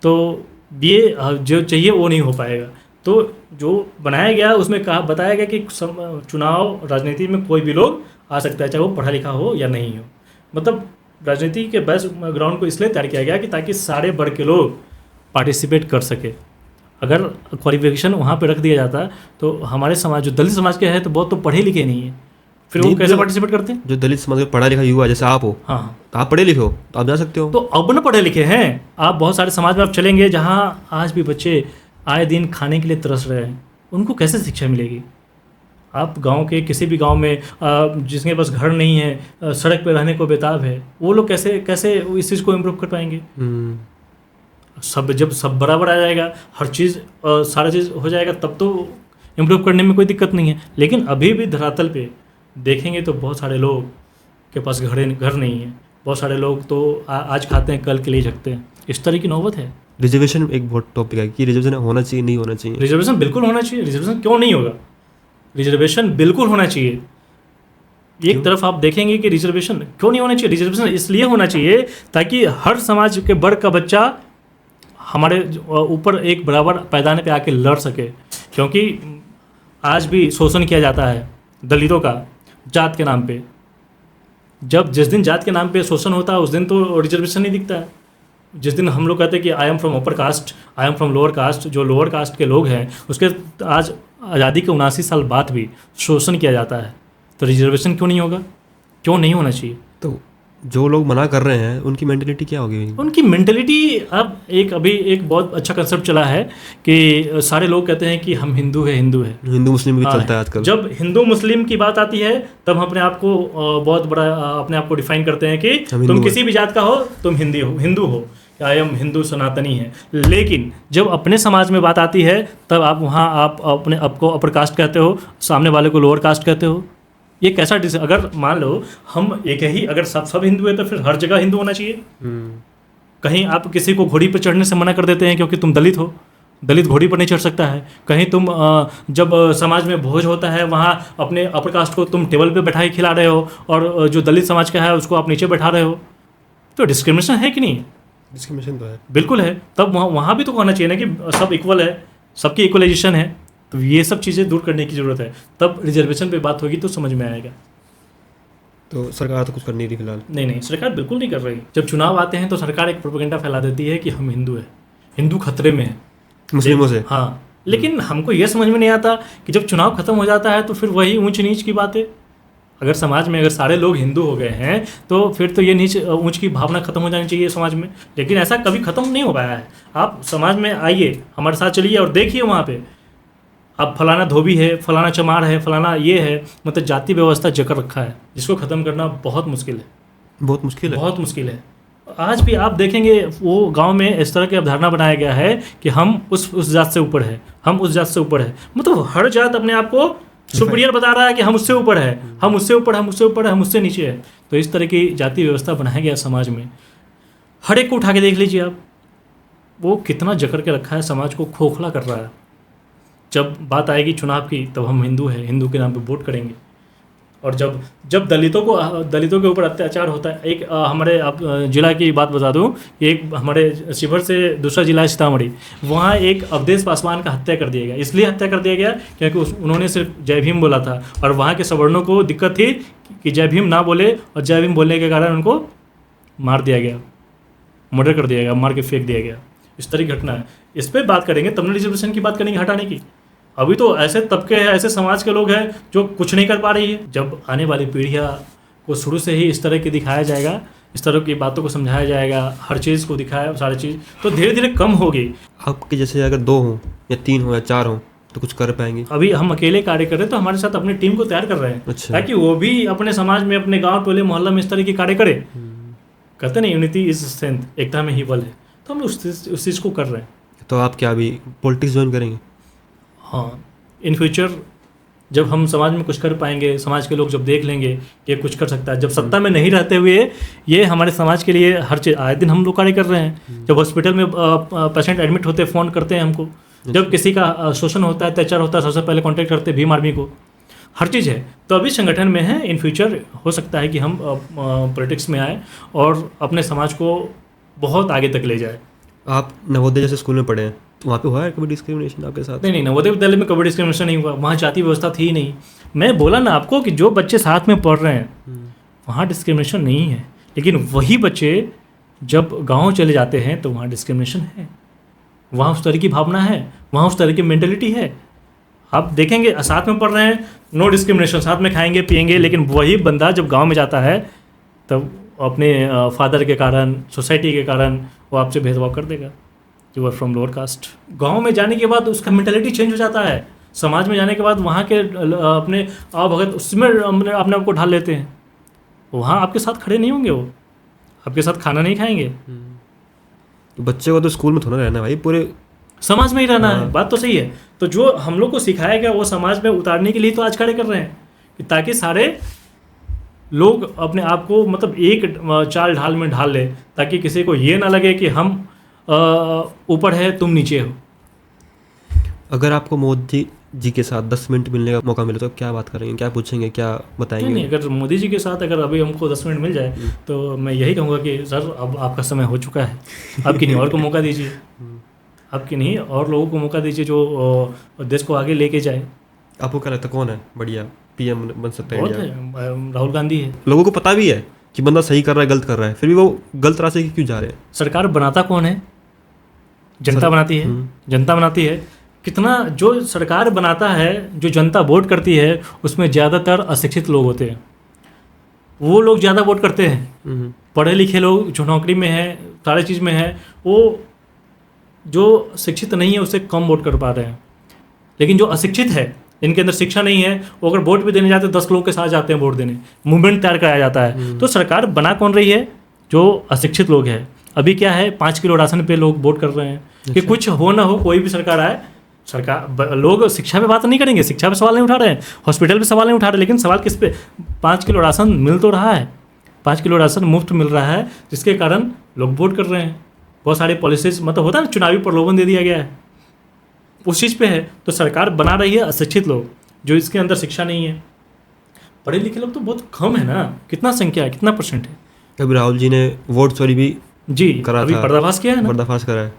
तो ये जो चाहिए वो नहीं हो पाएगा। तो जो बनाया गया उसमें बताया गया कि चुनाव राजनीति में कोई भी लोग आ सकता है, चाहे वो पढ़ा लिखा हो या नहीं हो। मतलब राजनीति के बेस्ट ग्राउंड को इसलिए तैयार किया गया कि ताकि सारे वर्ग के लोग पार्टिसिपेट कर सके। अगर क्वालिफिकेशन वहाँ पे रख दिया जाता तो हमारे समाज, जो दलित समाज के हैं, तो बहुत तो पढ़े लिखे नहीं है, फिर वो नहीं, कैसे जो- पार्टिसिपेट करते हैं? जो दलित समाज का पढ़ा लिखा युवा जैसे आप हो, हाँ, तो आप पढ़े लिखे हो तो आप जा सकते हो। तो अब न पढ़े लिखे हैं आप, बहुत सारे समाज में आप चलेंगे जहाँ आज भी बच्चे आए दिन खाने के लिए तरस रहे हैं, उनको कैसे शिक्षा मिलेगी? आप गांव के किसी भी गांव में जिसके पास घर नहीं है, सड़क पे रहने को बेताब है, वो लोग कैसे कैसे इस चीज़ को इम्प्रूव कर पाएंगे? जब सब बराबर आ जाएगा, हर चीज़ सारा चीज़ हो जाएगा, तब तो इम्प्रूव करने में कोई दिक्कत नहीं है। लेकिन अभी भी धरातल पे देखेंगे तो बहुत सारे लोग के पास घर नहीं है, बहुत सारे लोग तो आज खाते हैं कल के लिए जगते हैं। इस तरह की नौबत है। रिजर्वेशन एक बहुत टॉपिक है कि रिजर्वेशन होना चाहिए नहीं होना चाहिए। रिजर्वेशन बिल्कुल होना चाहिए। रिजर्वेशन क्यों नहीं होगा? रिजर्वेशन बिल्कुल होना चाहिए। एक तरफ आप देखेंगे कि रिजर्वेशन क्यों नहीं होना चाहिए। रिजर्वेशन इसलिए होना चाहिए ताकि हर समाज के वर्ग का बच्चा हमारे ऊपर एक बराबर पैदाने पे आके लड़ सके, क्योंकि आज भी शोषण किया जाता है दलितों का जात के नाम पे। जिस दिन जात के नाम पे शोषण होता है उस दिन तो रिजर्वेशन नहीं दिखता है। जिस दिन हम लोग कहते हैं कि I am from upper caste, I am from lower cast, जो लोअर कास्ट के लोग हैं उसके आज आज़ादी के 79 साल बाद भी शोषण किया जाता है, तो रिजर्वेशन क्यों नहीं होगा? क्यों नहीं होना चाहिए? तो जो लोग मना कर रहे हैं उनकी मेंटेलिटी क्या होगी? उनकी मेंटेलिटी अब अभी एक बहुत अच्छा कंसेप्ट चला है कि सारे लोग कहते हैं कि हम हिंदू है। हिंदू मुस्लिम भी चलता है आजकल। जब हिंदू मुस्लिम की बात आती है तब हम अपने आप को बहुत बड़ा अपने आप को डिफाइन करते हैं कि तुम किसी भी जात का हो, तुम हिंदू हो, आई एम हिंदू सनातनी है। लेकिन जब अपने समाज में बात आती है तब आप वहाँ आप अपने आपको अपर कास्ट कहते हो, सामने वाले को लोअर कास्ट कहते हो। ये कैसा अगर मान लो हम एक ही अगर सब हिंदू है तो फिर हर जगह हिंदू होना चाहिए। कहीं आप किसी को घोड़ी पर चढ़ने से मना कर देते हैं क्योंकि तुम दलित हो, दलित घोड़ी पर नहीं चढ़ सकता है। कहीं तुम जब समाज में भोज होता है वहाँ अपने अपर कास्ट को तुम टेबल पे बैठा के खिला रहे हो और जो दलित समाज का है उसको आप नीचे बैठा रहे हो, तो डिस्क्रिमिनेशन है कि नहीं? डिस्क्रिमिनेशन तो है, बिल्कुल है। तब वहाँ भी तो होना चाहिए ना कि सब इक्वल है, सबकी इक्वलाइजेशन है। तो ये सब चीज़ें दूर करने की ज़रूरत है, तब रिजर्वेशन पे बात होगी तो समझ में आएगा। तो सरकार तो कुछ कर नहीं रही फिलहाल। नहीं, सरकार बिल्कुल नहीं कर रही। जब चुनाव आते हैं तो सरकार एक प्रोपेगेंडा फैला देती है कि हम हिंदू है, हिंदू खतरे में है मुस्लिमों से। हाँ, लेकिन हमको ये समझ में नहीं आता कि जब चुनाव खत्म हो जाता है तो फिर वही ऊंच नीच की बात है। अगर समाज में अगर सारे लोग हिंदू हो गए हैं तो फिर तो ये नीच ऊंच की भावना खत्म हो जानी चाहिए समाज में, लेकिन ऐसा कभी खत्म नहीं हो पाया है। आप समाज में आइए, हमारे साथ चलिए और देखिए वहाँ पे अब फलाना धोबी है, फलाना चमार है, फलाना ये है, मतलब जाति व्यवस्था जकड़ रखा है जिसको ख़त्म करना बहुत मुश्किल है। बहुत मुश्किल है। आज भी आप देखेंगे वो गांव में इस तरह की अवधारणा बनाया गया है कि हम उस जात से ऊपर है, हम उस जात से ऊपर है। मतलब हर जात अपने आप को सुपीरियर बता रहा है कि हम उससे ऊपर है, हम उससे ऊपर है, हम उससे ऊपर है, हम उससे नीचे है। तो इस तरह की जाति व्यवस्था बनाया गया समाज में। हर एक को उठा के देख लीजिए आप, वो कितना जकड़ के रखा है, समाज को खोखला कर रहा है। जब बात आएगी चुनाव की तब हम हिंदू हैं, हिंदू के नाम पे वोट करेंगे। और जब दलितों के ऊपर अत्याचार होता है, एक हमारे जिला की बात बता दूं, एक हमारे शिवहर से दूसरा जिला है सीतामढ़ी, वहाँ एक अवधेश पासवान का हत्या कर दिया गया। इसलिए हत्या कर दिया गया क्योंकि उन्होंने सिर्फ जय भीम बोला था और वहाँ के सवर्णों को दिक्कत थी कि जय भीम ना बोले, और जय भीम बोलने के कारण उनको मार दिया गया, मर्डर कर दिया गया, मार के फेंक दिया गया। इस तरह की घटना है। इस पर बात करेंगे तब रिजर्वेशन की बात करेंगे हटाने की। अभी तो ऐसे तबके हैं, ऐसे समाज के लोग हैं जो कुछ नहीं कर पा रही है। जब आने वाली पीढ़ियाँ को शुरू से ही इस तरह की दिखाया जाएगा, इस तरह की बातों को समझाया जाएगा, हर चीज़ को दिखाया, सारी चीज़ तो धीरे धीरे कम होगी। आपके जैसे अगर 2 हों या 3 हों या 4 हों तो कुछ कर पाएंगे। अभी हम अकेले कार्य कर रहे हैं तो हमारे साथ अपनी टीम को तैयार कर रहे हैं। अच्छा। ताकि वो भी अपने समाज में, अपने गाँव टोले मोहल्ला में इस तरह की कार्य करे। कहते नहीं यूनिटी इज स्ट्रेंथ, एकता में ही बल है, तो हम उस चीज़ को कर रहे हैं। तो आप क्या अभी पॉलिटिक्स ज्वाइन करेंगे? हाँ, इन फ्यूचर जब हम समाज में कुछ कर पाएंगे, समाज के लोग जब देख लेंगे कि कुछ कर सकता है, जब सत्ता में नहीं रहते हुए ये हमारे समाज के लिए हर चीज़ आए दिन हम लोग कार्य कर रहे हैं। जब हॉस्पिटल में पेशेंट एडमिट होते हैं फ़ोन करते हैं हमको, जब किसी का शोषण होता है, अत्याचार होता है, सबसे पहले कॉन्टैक्ट करते हैं भीम आर्मी को। हर चीज़ है। तो अभी संगठन में है, इन फ्यूचर हो सकता है कि हम पॉलिटिक्स में आए और अपने समाज को बहुत आगे तक ले जाए। आप नवोदय जैसे स्कूल में पढ़े हैं, तो वहाँ पे हुआ है कभी डिस्क्रिमिनेशन आपके साथ? नहीं, नवोदय विद्यालय में कभी डिस्क्रिमिनेशन नहीं हुआ, वहाँ जाति व्यवस्था थी ही नहीं। मैं बोला ना आपको कि जो बच्चे साथ में पढ़ रहे हैं वहाँ डिस्क्रिमिनेशन नहीं है, लेकिन वही बच्चे जब गाँव चले जाते हैं तो वहाँ डिस्क्रिमिनेशन है। वहाँ उस तरह की भावना है, वहाँ उस तरह की मेंटलिटी है। आप देखेंगे साथ में पढ़ रहे हैं नो डिस्क्रिमिनेशन, साथ में खाएंगे पिएंगे, लेकिन वही बंदा जब गांव में जाता है तब अपने फादर के कारण, सोसाइटी के कारण वो आपसे भेदभाव कर देगा, you are from lower caste. गांव में जाने के बाद उसका मेंटालिटी चेंज हो जाता है, समाज में जाने के बाद वहाँ के अपने भगत उसमें अपने आप को ढाल लेते हैं, वहाँ आपके साथ खड़े नहीं होंगे, वो आपके साथ खाना नहीं खाएंगे। तो बच्चे को तो स्कूल में थोड़ा रहना भाई, पूरे समाज में ही रहना है, बात तो सही है। तो जो हम लोग को सिखाया गया वो समाज में उतारने के लिए तो आज खड़े कर रहे हैं कि ताकि सारे लोग अपने आप को मतलब एक चाल ढाल में ढाल ले, ताकि किसी को ये ना लगे कि हम ऊपर है तुम नीचे हो। अगर आपको मोदी जी के साथ 10 मिनट मिलने का मौका मिले तो क्या बात करेंगे, क्या पूछेंगे, क्या बताएंगे? नहीं, अगर मोदी जी के साथ अगर अभी हमको 10 मिनट मिल जाए तो मैं यही कहूँगा कि सर अब आपका समय हो चुका है, अब किन्हीं और को मौका दीजिए, अब किन्हीं और लोगों को मौका दीजिए जो देश को आगे लेके जाए। आपको क्या लगता है कौन है बढ़िया पीएम बन सकता है बहुत इंडिया? है, राहुल गांधी है। लोगों को पता भी है कि बंदा सही कर रहा है, गलत कर रहा है, फिर भी वो गलत रास्ते क्यों जा रहे हैं? सरकार बनाता कौन है? जनता बनाती है, जनता बनाती है। कितना जो सरकार बनाता है, जो जनता वोट करती है, उसमें ज़्यादातर अशिक्षित लोग होते हैं, वो लोग ज़्यादा वोट करते हैं। पढ़े लिखे लोग जो नौकरी में है, सारी चीज़ में है, वो जो शिक्षित नहीं है उससे कम वोट कर पा रहे हैं। लेकिन जो अशिक्षित है, इनके अंदर शिक्षा नहीं है, वो अगर वोट भी देने जाते हैं 10 लोग के साथ जाते हैं वोट देने, मूवमेंट तैयार कराया जाता है। तो सरकार बना कौन रही है? जो अशिक्षित लोग हैं। अभी क्या है, 5 किलो राशन पे लोग वोट कर रहे हैं कि कुछ हो ना हो कोई भी सरकार आए, सरकार लोग शिक्षा पे बात नहीं करेंगे, शिक्षा पे सवाल नहीं उठा रहे हैं, हॉस्पिटल पे सवाल नहीं उठा रहे, लेकिन सवाल किस पे? 5 किलो राशन मिल तो रहा है, 5 किलो राशन मुफ्त मिल रहा है, जिसके कारण लोग वोट कर रहे हैं। बहुत सारे पॉलिसीज मतलब होता है ना, चुनावी प्रलोभन दे दिया गया है, उस चीज़ पे है। तो सरकार बना रही है अशिक्षित लोग, जो इसके अंदर शिक्षा नहीं है। पढ़े लिखे लोग तो बहुत कम है ना, कितना संख्या है, कितना % है? अभी राहुल जी ने वोट चोरी भी जी करा अभी था, पर्दाफाश किया है ना, पर्दाफाश करा है,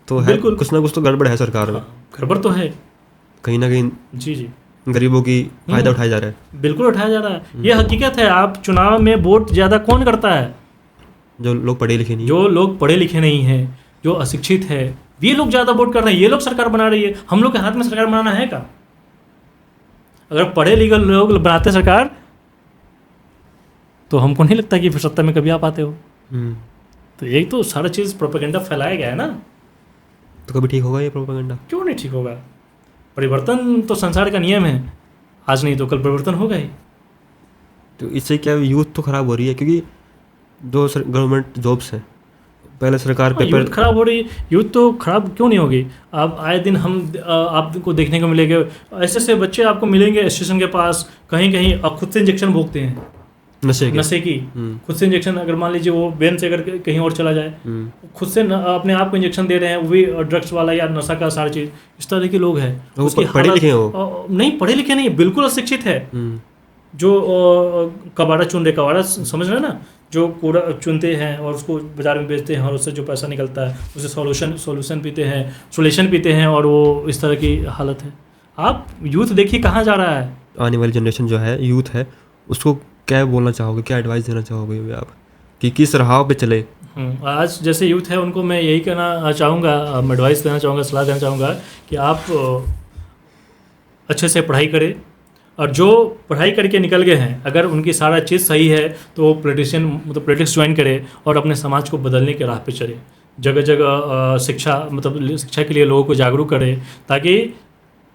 तो है बिल्कुल। कुछ ना कुछ तो गड़बड़ है सरकार में, गड़बड़ तो है कहीं ना कहीं जी जी, गरीबों की फायदा उठाया जा रहा है। बिल्कुल उठाया जा रहा है, ये हकीकत है। आप चुनाव में वोट ज़्यादा कौन करता है? जो लोग पढ़े लिखे नहीं, जो लोग पढ़े लिखे नहीं हैं, जो अशिक्षित है, ये लोग ज़्यादा वोट कर रहे हैं, ये लोग सरकार बना रही है। हम लोग के हाथ में सरकार बनाना है का? अगर पढ़े लिखे लोग बनाते सरकार तो हमको नहीं लगता कि फिर सत्ता में कभी आप आते हो। तो एक तो सारा चीज़ प्रोपेगेंडा फैलाया गया है ना, तो कभी ठीक होगा ये प्रोपेगेंडा? क्यों नहीं ठीक होगा? परिवर्तन तो संसार का नियम है, आज नहीं तो कल परिवर्तन होगा ही। तो इससे क्या यूथ तो खराब हो रही है, क्योंकि जो गवर्नमेंट जॉब्स हैं, पहले सरकार पेपर यूथ खराब हो रही है। यूथ तो खराब क्यों नहीं होगी? आप आए दिन हम आपको देखने को मिलेंगे ऐसे ऐसे बच्चे आपको मिलेंगे स्टेशन के पास, कहीं कहीं खुद से इंजेक्शन भोगते हैं नशे की। खुद से इंजेक्शन, अगर मान लीजिए वो बेन से अगर कहीं और चला जाए, खुद से अपने आप को इंजेक्शन दे रहे हैं, वो भी ड्रग्स वाला या नशा का सारी चीज़। इस तरह के लोग हैं। उसकी पढ़े लिखे हो? नहीं, पढ़े लिखे नहीं, बिल्कुल अशिक्षित है। जो कबाड़ा चुन रहे, कबाड़ा समझ रहे हैं ना, जो कूड़ा चुनते हैं और उसको बाजार में बेचते हैं और उससे जो पैसा निकलता है उससे सोल्यूशन पीते हैं और वो इस तरह की हालत है। आप यूथ देखिए कहाँ जा रहा है। आने वाली जनरेशन जो है, यूथ है, उसको क्या बोलना चाहोगे, क्या एडवाइस देना चाहोगे आप कि किस राह पे चले? आज जैसे यूथ है उनको मैं यही कहना चाहूँगा, एडवाइस देना चाहूँगा, सलाह देना चाहूँगा कि आप अच्छे से पढ़ाई करें, और जो पढ़ाई करके निकल गए हैं अगर उनकी सारा चीज़ सही है तो वो पॉलिटिक्स ज्वाइन करे और अपने समाज को बदलने के राह पे चले। जगह जगह शिक्षा के लिए लोगों को जागरूक करे, ताकि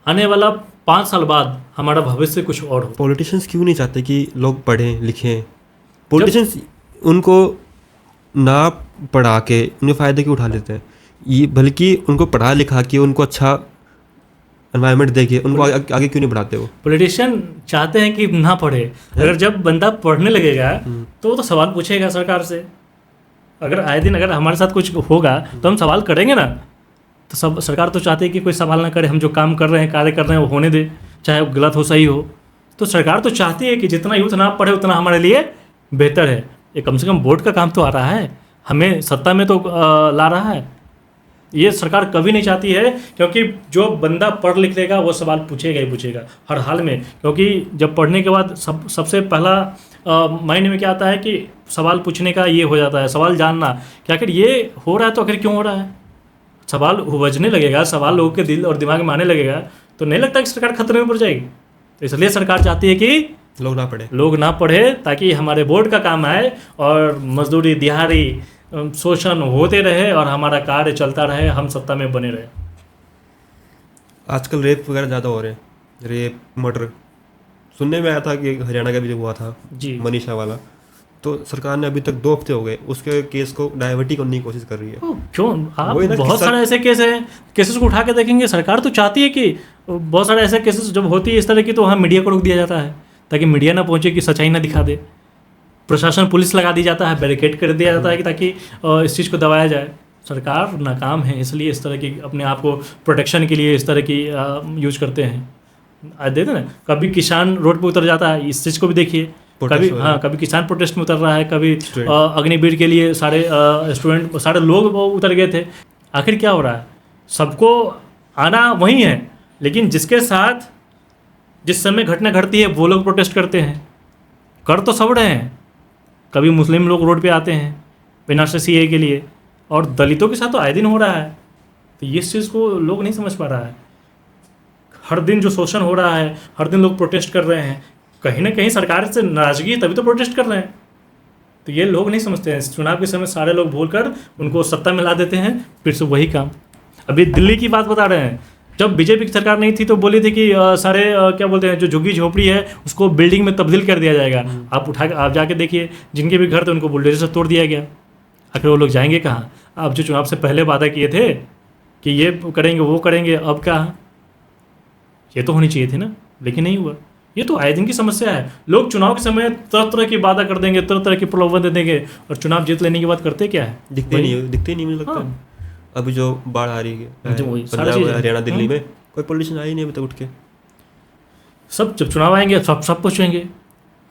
आने वाला 5 साल बाद हमारा भविष्य कुछ और हो। पॉलिटिशियंस क्यों नहीं चाहते कि लोग पढ़ें लिखें? पॉलिटिशियंस उनको ना पढ़ा के उनके फ़ायदे क्यों उठा लेते हैं? ये बल्कि उनको पढ़ा लिखा के उनको अच्छा एनवायरनमेंट देके उनको आगे क्यों नहीं बढ़ाते? वो पॉलिटिशियन चाहते हैं कि ना पढ़े। अगर जब बंदा पढ़ने लगेगा तो वो तो सवाल पूछेगा सरकार से। अगर आए दिन अगर हमारे साथ कुछ होगा तो हम सवाल करेंगे ना। तो सब सरकार तो चाहती है कि कोई सवाल ना करे, हम जो काम कर रहे हैं, कार्य कर रहे हैं वो होने दे, चाहे वो गलत हो सही हो। तो सरकार तो चाहती है कि जितना यूथ ना पढ़े उतना हमारे लिए बेहतर है। ये कम से कम वोट का काम तो आ रहा है, हमें सत्ता में तो ला रहा है। ये सरकार कभी नहीं चाहती है, क्योंकि जो बंदा पढ़ लिख लेगा वो सवाल पूछेगा ही पूछेगा हर हाल में। क्योंकि जब पढ़ने के बाद सबसे पहला माइंड में क्या आता है कि सवाल पूछने का ये हो जाता है, सवाल जानना कि आखिर ये हो रहा है तो आखिर क्यों हो रहा है। सवाल बजने लगेगा, सवाल लोगों के दिल और दिमाग में आने लगेगा, तो नहीं लगता कि सरकार खतरे में पड़ जाएगी। तो इसलिए सरकार चाहती है कि लोग ना पढ़े ताकि हमारे बोर्ड का काम आए और मजदूरी दिहाड़ी शोषण होते रहे और हमारा कार्य चलता रहे, हम सत्ता में बने रहे। आजकल रेप वगैरह ज़्यादा हो रहे हैं, रेप मर्डर। सुनने में आया था कि हरियाणा का भी जो हुआ था जी मनीषा वाला, तो सरकार ने अभी तक 2 हफ्ते हो गए उसके केस को डाइवर्ट ही करने की कोशिश कर रही है। क्यों आप वही ना, बहुत सारे ऐसे केस हैं, केसेस को उठा के देखेंगे। सरकार तो चाहती है कि बहुत सारे ऐसे केसेस जब होती है इस तरह की तो वहाँ मीडिया को रोक दिया जाता है ताकि मीडिया ना पहुंचे, कि सच्चाई ना दिखा दे। प्रशासन पुलिस लगा दी जाता है, बैरिकेड कर दिया जाता है कि ताकि इस चीज़ को दबाया जाए। सरकार नाकाम है, इसलिए इस तरह की अपने आप को प्रोटेक्शन के लिए इस तरह की यूज करते हैं। आज देखते ना, कभी किसान रोड पे उतर जाता है, इस चीज़ को भी देखिए। कभी कभी किसान प्रोटेस्ट में उतर रहा है, कभी अग्निवीर के लिए सारे स्टूडेंट, सारे लोग उतर गए थे। आखिर क्या हो रहा है? सबको आना वही है, लेकिन जिसके साथ जिस समय घटना घटती है वो लोग प्रोटेस्ट करते हैं। कर तो सब रहे हैं, कभी मुस्लिम लोग रोड पे आते हैं बिना से सीए के लिए, और दलितों के साथ तो आए दिन हो रहा है। तो इस चीज़ को लोग नहीं समझ पा रहा है। हर दिन जो शोषण हो रहा है, हर दिन लोग प्रोटेस्ट कर रहे हैं, कहीं ना कहीं सरकार से नाराजगी है तभी तो प्रोटेस्ट कर रहे हैं। तो ये लोग नहीं समझते हैं। चुनाव के समय सारे लोग भूलकर उनको सत्ता में ला देते हैं, फिर से वही काम। अभी दिल्ली की बात बता रहे हैं, जब बीजेपी की सरकार नहीं थी तो बोली थी कि सारे क्या बोलते हैं, जो झुग्गी झोपड़ी है उसको बिल्डिंग में तब्दील कर दिया जाएगा। आप जाके देखिए, जिनके भी घर थे उनको बुलडोजर से तोड़ दिया गया। आखिर वो लोग जाएंगे कहाँ? आप जो चुनाव से पहले वादा किए थे कि ये करेंगे वो करेंगे, अब कहाँ? ये तो होनी चाहिए थी ना, लेकिन नहीं हुआ। ये तो आए दिन की समस्या है। लोग चुनाव के समय तरह तरह की वादा कर देंगे, तरह तरह की प्रलोभन दे देंगे, और चुनाव जीत लेने के बाद करते क्या है? दिखते नहीं मुझे लगता। अभी जो बाढ़ आ रही है पंजाब हरियाणा दिल्ली में, कोई पॉलिटिशियन आया ही नहीं अभी तक उठ के। सब जब चुनाव आएंगे सब पूछेंगे,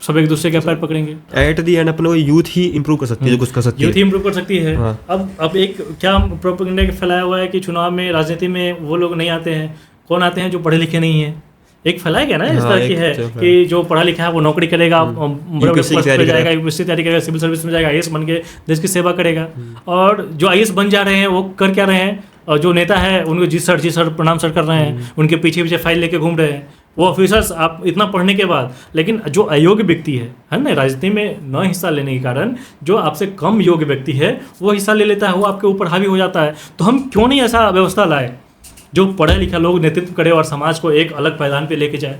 सब एक दूसरे के पैर पकड़ेंगे। एट दी एंड अपने यूथ ही इंप्रूव कर सकती है, जो कुछ कर सकती है, यूथ ही इंप्रूव कर सकती है। हाँ। अब एक क्या प्रोपेगेंडा फैलाया हुआ है कि चुनाव में, राजनीति में वो लोग नहीं आते हैं। कौन आते हैं? जो पढ़े लिखे नहीं है। एक फैलाया गया ना इस तरह की है कि जो पढ़ा लिखा है वो नौकरी करेगा, बड़े पोस्ट पे जाएगा, यूपीएससी तैयारी करेगा, सिविल सर्विस में जाएगा, आईएएस बन के देश की सेवा करेगा। और जो आईएएस बन जा रहे हैं वो कर क्या रहे हैं? और जो नेता है उनको जी सर प्रणाम सर कर रहे हैं, उनके पीछे पीछे फाइल लेके घूम रहे हैं वो ऑफिसर्स, आप इतना पढ़ने के बाद। लेकिन जो अयोग्य व्यक्ति है ना, राजनीति में न हिस्सा लेने के कारण जो आपसे कम योग्य व्यक्ति है वो हिस्सा ले लेता है, वो आपके ऊपर हावी हो जाता है। तो हम क्यों नहीं ऐसा व्यवस्था लाए जो पढ़े लिखा लोग नेतृत्व करे और समाज को एक अलग पैदान पे लेके जाए?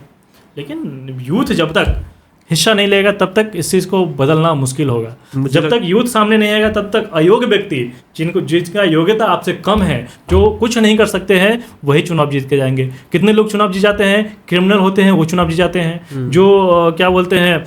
लेकिन यूथ जब तक हिस्सा नहीं लेगा तब तक इस चीज़ को बदलना मुश्किल होगा। जब तक यूथ सामने नहीं आएगा तब तक अयोग्य व्यक्ति, जिसका योग्यता आपसे कम है, जो कुछ नहीं कर सकते हैं, वही चुनाव जीत के जाएंगे। कितने लोग चुनाव जीत जाते हैं? क्रिमिनल होते हैं वो चुनाव जीत जाते हैं। जो क्या बोलते हैं,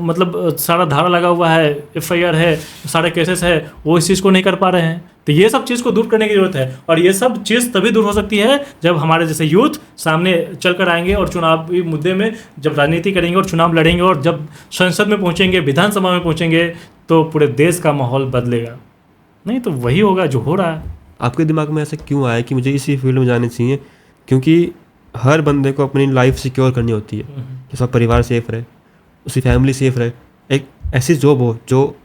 मतलब सारा धारा लगा हुआ है, FIR है, सारे केसेस है, वो इस चीज़ को नहीं कर पा रहे हैं। तो ये सब चीज़ को दूर करने की जरूरत है, और ये सब चीज़ तभी दूर हो सकती है जब हमारे जैसे यूथ सामने चल कर आएंगे और चुनावी मुद्दे में जब राजनीति करेंगे और चुनाव लड़ेंगे, और जब संसद में पहुंचेंगे, विधानसभा में पहुंचेंगे, तो पूरे देश का माहौल बदलेगा। नहीं तो वही होगा जो हो रहा है। आपके दिमाग में ऐसा क्यों आया कि मुझे इसी फील्ड में जाना चाहिए? क्योंकि हर बंदे को अपनी लाइफ सिक्योर करनी होती है कि सब परिवार सेफ रहे, उसकी फैमिली सेफ रहे, एक ऐसी जॉब हो जो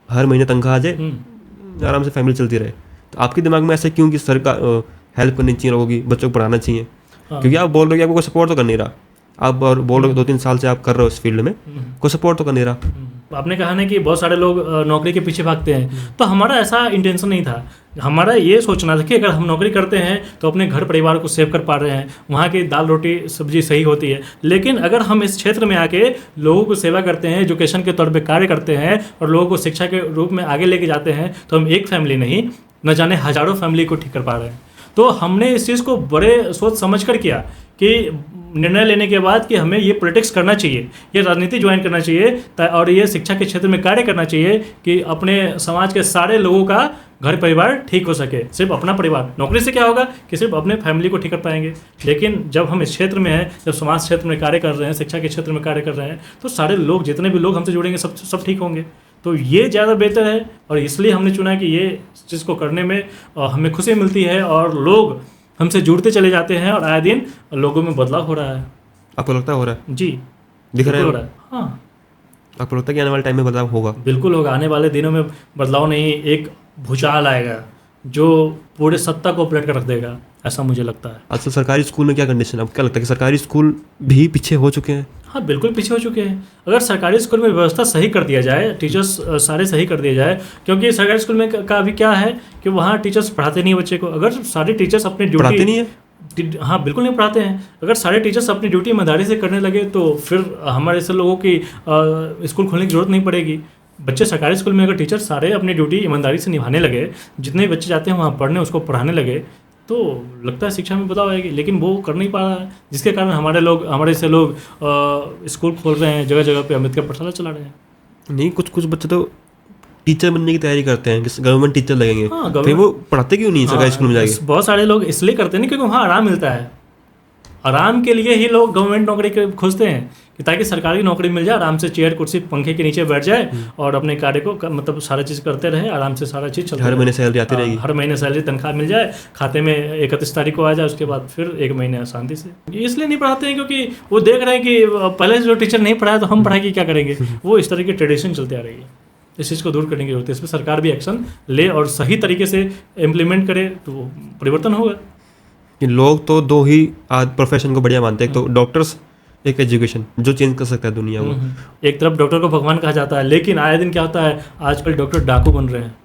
हर महीने तनख्वाह आ जाए, आराम से फैमिली चलती रहे। तो आपके दिमाग में ऐसा क्यों कि सरकार हेल्प करनी चाहिए लोगों की, बच्चों को पढ़ाना चाहिए? क्योंकि आप बोल रहे हो कि आपको कोई सपोर्ट तो कर नहीं रहा, आप और बोल रहे हो 2-3 साल से आप कर रहे हो इस फील्ड में, कोई सपोर्ट तो कर नहीं रहा। आपने कहा ना कि बहुत सारे लोग नौकरी के पीछे भागते हैं, तो हमारा ऐसा इंटेंशन नहीं था। हमारा ये सोचना था कि अगर हम नौकरी करते हैं तो अपने घर परिवार को सेव कर पा रहे हैं, वहाँ की दाल रोटी सब्जी सही होती है। लेकिन अगर हम इस क्षेत्र में आके लोगों को सेवा करते हैं, एजुकेशन के तौर पे कार्य करते हैं और लोगों को शिक्षा के रूप में आगे लेके जाते हैं, तो हम एक फैमिली नहीं, न जाने हज़ारों फैमिली को ठीक कर पा रहे हैं। तो हमने इस चीज़ को बड़े सोच समझ कर किया कि निर्णय लेने के बाद कि हमें ये पॉलिटिक्स करना चाहिए, ये राजनीति ज्वाइन करना चाहिए, और ये शिक्षा के क्षेत्र में कार्य करना चाहिए कि अपने समाज के सारे लोगों का घर परिवार ठीक हो सके। सिर्फ अपना परिवार, नौकरी से क्या होगा कि सिर्फ अपने फैमिली को ठीक कर पाएंगे। लेकिन जब हम इस क्षेत्र में हैं, जब समाज क्षेत्र में कार्य कर रहे हैं, शिक्षा के क्षेत्र में कार्य कर रहे हैं, तो सारे लोग, जितने भी लोग हमसे जुड़ेंगे, सब ठीक होंगे। तो ये ज़्यादा बेहतर है, और इसलिए हमने चुना कि ये चीज़ को करने में हमें खुशी मिलती है और लोग हमसे जुड़ते चले जाते हैं, और आए दिन लोगों में बदलाव हो रहा है। आपको लगता है हो रहा है? जी, दिख रहा है, हो रहा है। हाँ, आपको लगता है कि आने वाले टाइम में बदलाव होगा? बिल्कुल होगा। आने वाले दिनों में बदलाव नहीं, एक भूचाल आएगा जो पूरे सत्ता को पलट कर रख देगा। ऐसा मुझे लगता है। आजकल सरकारी स्कूल में क्या कंडीशन है, अब क्या लगता है कि सरकारी स्कूल भी पीछे हो चुके हैं? हाँ, बिल्कुल पीछे हो चुके हैं। अगर सरकारी स्कूल में व्यवस्था सही कर दिया जाए, टीचर्स सारे सही कर दिए जाए, क्योंकि सरकारी स्कूल में का अभी क्या है कि वहाँ टीचर्स पढ़ाते नहीं बच्चे को। अगर सारे टीचर्स अपनी ड्यूटी पढ़ाते नहीं है? हाँ, बिल्कुल नहीं पढ़ाते हैं। अगर सारे टीचर्स अपनी ड्यूटी ईमानदारी से करने लगे तो फिर हमारे ऐसे लोगों की स्कूल खोलने की जरूरत नहीं पड़ेगी। बच्चे सरकारी स्कूल में अगर टीचर सारे अपनी ड्यूटी ईमानदारी से निभाने लगे, जितने भी बच्चे जाते हैं वहाँ पढ़ने उसको पढ़ाने लगे, तो लगता है शिक्षा में बदलाव आएगी। लेकिन वो कर नहीं पा रहा है, जिसके कारण हमारे से लोग स्कूल खोल रहे हैं, जगह जगह पे अम्बेडकर पाठशाला चला रहे हैं। नहीं, कुछ बच्चे तो टीचर बनने की तैयारी करते हैं कि गवर्नमेंट टीचर लगेंगे। हाँ, फिर वो पढ़ाते क्यों नहीं सरकारी स्कूल में जाके? बहुत सारे लोग इसलिए करते नहीं क्योंकि वहाँ आराम मिलता है। आराम के लिए ही लोग गवर्नमेंट नौकरी के खोजते हैं कि ताकि सरकारी नौकरी मिल जाए, आराम से चेयर कुर्सी पंखे के नीचे बैठ जाए और अपने कार्य को मतलब सारा चीज़ करते रहे, आराम से सारा चीज़ चलता हर रहे। महीने सैलरी आती रहेगी। हर महीने सैलरी तनख्वाह मिल जाए, खाते में 31 तारीख को आ जाए, उसके बाद फिर 1 महीने शांति से। इसलिए नहीं पढ़ाते हैं क्योंकि वो देख रहे हैं कि पहले से जो टीचर नहीं पढ़ाया तो हम पढ़ाई की क्या करेंगे। वो इस तरह की ट्रेडिशन चलते आ रही है। इस चीज़ को दूर करने की जरूरत है। इस पर सरकार भी एक्शन ले और सही तरीके से इम्प्लीमेंट करे तो परिवर्तन होगा। कि लोग तो दो ही प्रोफेशन को बढ़िया मानते हैं, एक तो डॉक्टर्स, एक एजुकेशन, जो चेंज कर सकता है दुनिया को। एक तरफ डॉक्टर को भगवान कहा जाता है, लेकिन आए दिन क्या होता है, आजकल डॉक्टर डाकू बन रहे हैं।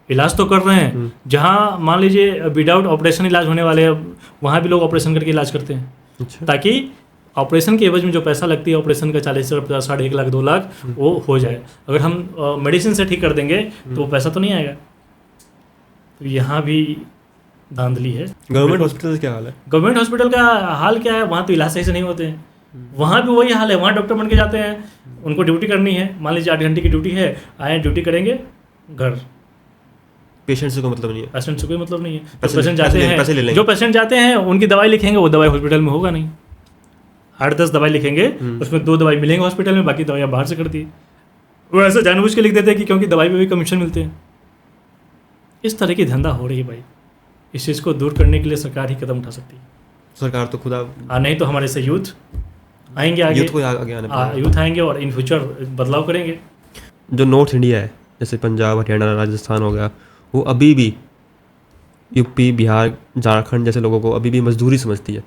इलाज तो कर रहे हैं, जहाँ मान लीजिए विदाउट ऑपरेशन इलाज होने वाले हैं, वहाँ भी लोग ऑपरेशन करके इलाज करते हैं। अच्छा। ताकि ऑपरेशन के एवज में जो पैसा लगती है ऑपरेशन का 40 से 50, 1.5 लाख 2 लाख वो हो जाए। अगर हम मेडिसिन से ठीक कर देंगे तो वो पैसा तो नहीं आएगा। तो यहाँ भी धांधली है। गवर्नमेंट हॉस्पिटल का क्या हाल है? गवर्नमेंट हॉस्पिटल का हाल क्या है, वहाँ तो इलाज सही से नहीं होते हैं। वहाँ भी वही हाल है, वहाँ डॉक्टर बन के जाते हैं, उनको ड्यूटी करनी है, मान लीजिए 8 घंटे की ड्यूटी है, आए ड्यूटी करेंगे, घर। पेशेंट से कोई मतलब नहीं है। पेशेंट से कोई मतलब नहीं है। पैसे- पेशेंट जाते पैसे हैं, ले लेंगे। जो पेशेंट जाते हैं उनकी दवाई लिखेंगे, वो दवाई हॉस्पिटल में होगा नहीं। 8-10 दवाई लिखेंगे, उसमें 2 दवाई मिलेंगे हॉस्पिटल में, बाकी दवाइयाँ बाहर से कर दी। वो ऐसा जानबूझ के लिख देते हैं कि क्योंकि दवाई पे भी कमीशन मिलते हैं। इस तरह की धंधा हो रही है भाई। इस चीज़ को दूर करने के लिए सरकार ही कदम उठा सकती है। सरकार तो खुदा नहीं तो हमारे से यूथ आएंगे आगे, यूथ को आगे आने पड़ेगा। यूथ आएंगे और इन फ्यूचर बदलाव करेंगे। जो नॉर्थ इंडिया है, जैसे पंजाब, हरियाणा, राजस्थान हो गया, वो अभी भी यूपी, बिहार, झारखंड जैसे लोगों को अभी भी मजदूरी समझती है।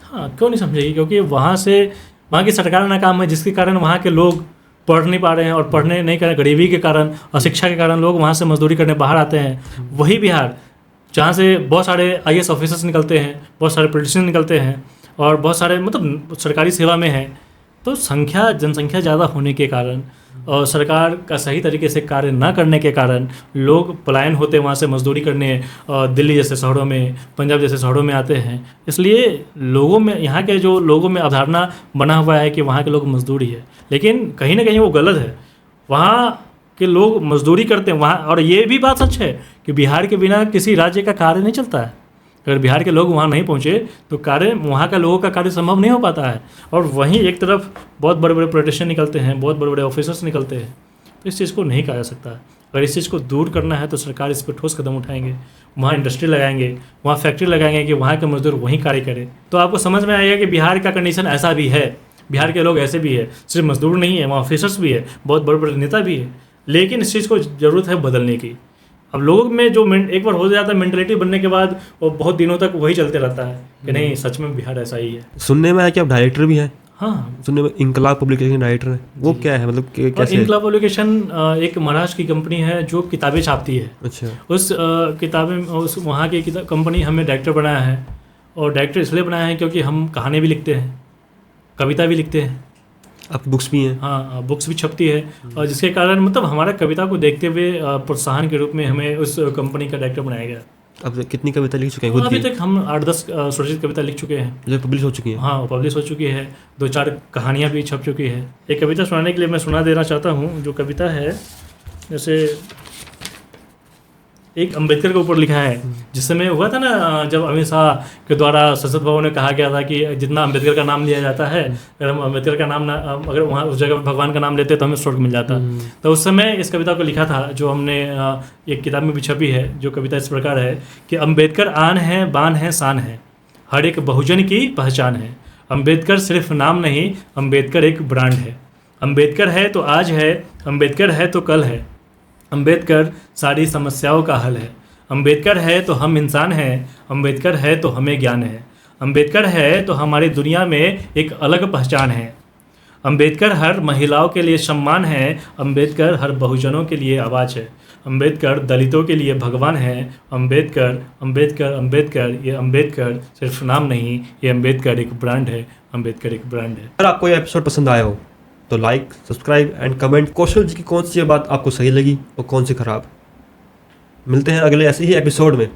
हाँ, क्यों नहीं समझेगी, क्योंकि वहाँ की सरकार नाकाम है, जिसके कारण वहाँ के लोग पढ़ नहीं पा रहे हैं और पढ़ने नहीं कर रहे। गरीबी के कारण, अशिक्षा के कारण लोग वहाँ से मजदूरी करने बाहर आते हैं। वही बिहार जहाँ से बहुत सारे IAS ऑफिसर्स निकलते हैं, बहुत सारे पॉलिटिशियन निकलते हैं और बहुत सारे मतलब सरकारी सेवा में हैं। तो जनसंख्या ज़्यादा होने के कारण और सरकार का सही तरीके से कार्य ना करने के कारण लोग पलायन होते हैं वहाँ से मजदूरी करने, दिल्ली जैसे शहरों में, पंजाब जैसे शहरों में आते हैं। इसलिए लोगों में, यहाँ के जो लोगों में अवधारणा बना हुआ है कि वहाँ के लोग मजदूरी है, लेकिन कहीं ना कहीं वो गलत है। वहाँ के लोग मजदूरी करते हैं वहाँ, और ये भी बात सच है कि बिहार के बिना किसी राज्य का कार्य नहीं चलता है। अगर बिहार के लोग वहाँ नहीं पहुँचे तो कार्य, वहाँ का लोगों का कार्य संभव नहीं हो पाता है। और वहीं एक तरफ बहुत बड़े बड़े पॉलिटिशियन निकलते हैं, बहुत बड़े बड़े ऑफिसर्स निकलते हैं। तो इस चीज़ को नहीं कहा जा सकता। अगर इस चीज़ को दूर करना है तो सरकार इस पर ठोस कदम उठाएंगे, वहाँ इंडस्ट्री लगाएंगे, वहाँ फैक्ट्री लगाएंगे कि वहाँ के मजदूर वहीं कार्य करें। तो आपको समझ में आएगा कि बिहार का कंडीशन ऐसा भी है, बिहार के लोग ऐसे भी है, सिर्फ मजदूर नहीं है, वहाँ ऑफिसर्स भी है, बहुत बड़े बड़े नेता भी है। लेकिन इस चीज़ को ज़रूरत है बदलने की। अब लोगों में जो एक बार हो जाता है मेंटलिटी बनने के बाद, वो बहुत दिनों तक वही चलते रहता है कि नहीं सच में बिहार ऐसा ही है। सुनने में आया कि आप डायरेक्टर भी हैं। हाँ, सुनने में इनकलाब पब्लिकेशन डायरेक्टर है, वो क्या है, मतलब कैसे? इनकलाब पब्लिकेशन एक महाराष्ट्र की कंपनी है जो किताबें छापती है। अच्छा। उस किताबें, उस वहाँ की कंपनी हमें डायरेक्टर बनाया है। और डायरेक्टर इसलिए बनाया है क्योंकि हम कहानी भी लिखते हैं, कविता भी लिखते हैं, आप बुक्स भी हैं। हाँ, बुक्स भी छपती है। और जिसके कारण मतलब हमारा कविता को देखते हुए प्रोत्साहन के रूप में हमें उस कंपनी का डायरेक्टर बनाया गया। अब कितनी कविता लिख चुके हैं खुद अभी की? तक हम 8-10 सुरक्षित कविता लिख चुके हैं, जो पब्लिश हो चुकी हैं। हाँ, वो पब्लिश हो चुकी है। 2-4 कहानियाँ भी छप चुकी है। एक कविता सुनाने के लिए मैं सुना देना चाहता हूँ। जो कविता है, जैसे एक अम्बेडकर के ऊपर लिखा है। जिस समय हुआ था ना, जब अमित शाह के द्वारा संसद भवन में कहा गया था कि जितना अम्बेडकर का नाम लिया जाता है, अगर हम अम्बेडकर का नाम ना, अगर वहाँ उस जगह भगवान का नाम लेते तो हमें स्वर्ग मिल जाता। तो उस समय इस कविता को लिखा था, जो हमने एक किताब में भी छपी है। जो कविता इस प्रकार है कि अम्बेडकर आन है, बान है, शान है, हर एक बहुजन की पहचान है। अम्बेडकर सिर्फ नाम नहीं, अम्बेडकर एक ब्रांड है। अम्बेडकर है तो आज है, अम्बेडकर है तो कल है, अम्बेडकर सारी समस्याओं का हल है। अंबेडकर है तो हम इंसान हैं, अंबेडकर है तो हमें ज्ञान है, अंबेडकर है तो हमारी दुनिया में एक अलग पहचान है, अंबेडकर हर महिलाओं के लिए सम्मान है, अंबेडकर हर बहुजनों के लिए आवाज़ है, अंबेडकर दलितों के लिए भगवान है, अंबेडकर अंबेडकर अंबेडकर, ये अंबेडकर सिर्फ नाम नहीं, ये अंबेडकर एक ब्रांड है, अंबेडकर एक ब्रांड है। अगर आपको ये एपिसोड पसंद आया हो तो लाइक, सब्सक्राइब एंड कमेंट कौशल जी की कौन सी बात आपको सही लगी और कौन सी खराब। मिलते हैं अगले ऐसे ही एपिसोड में।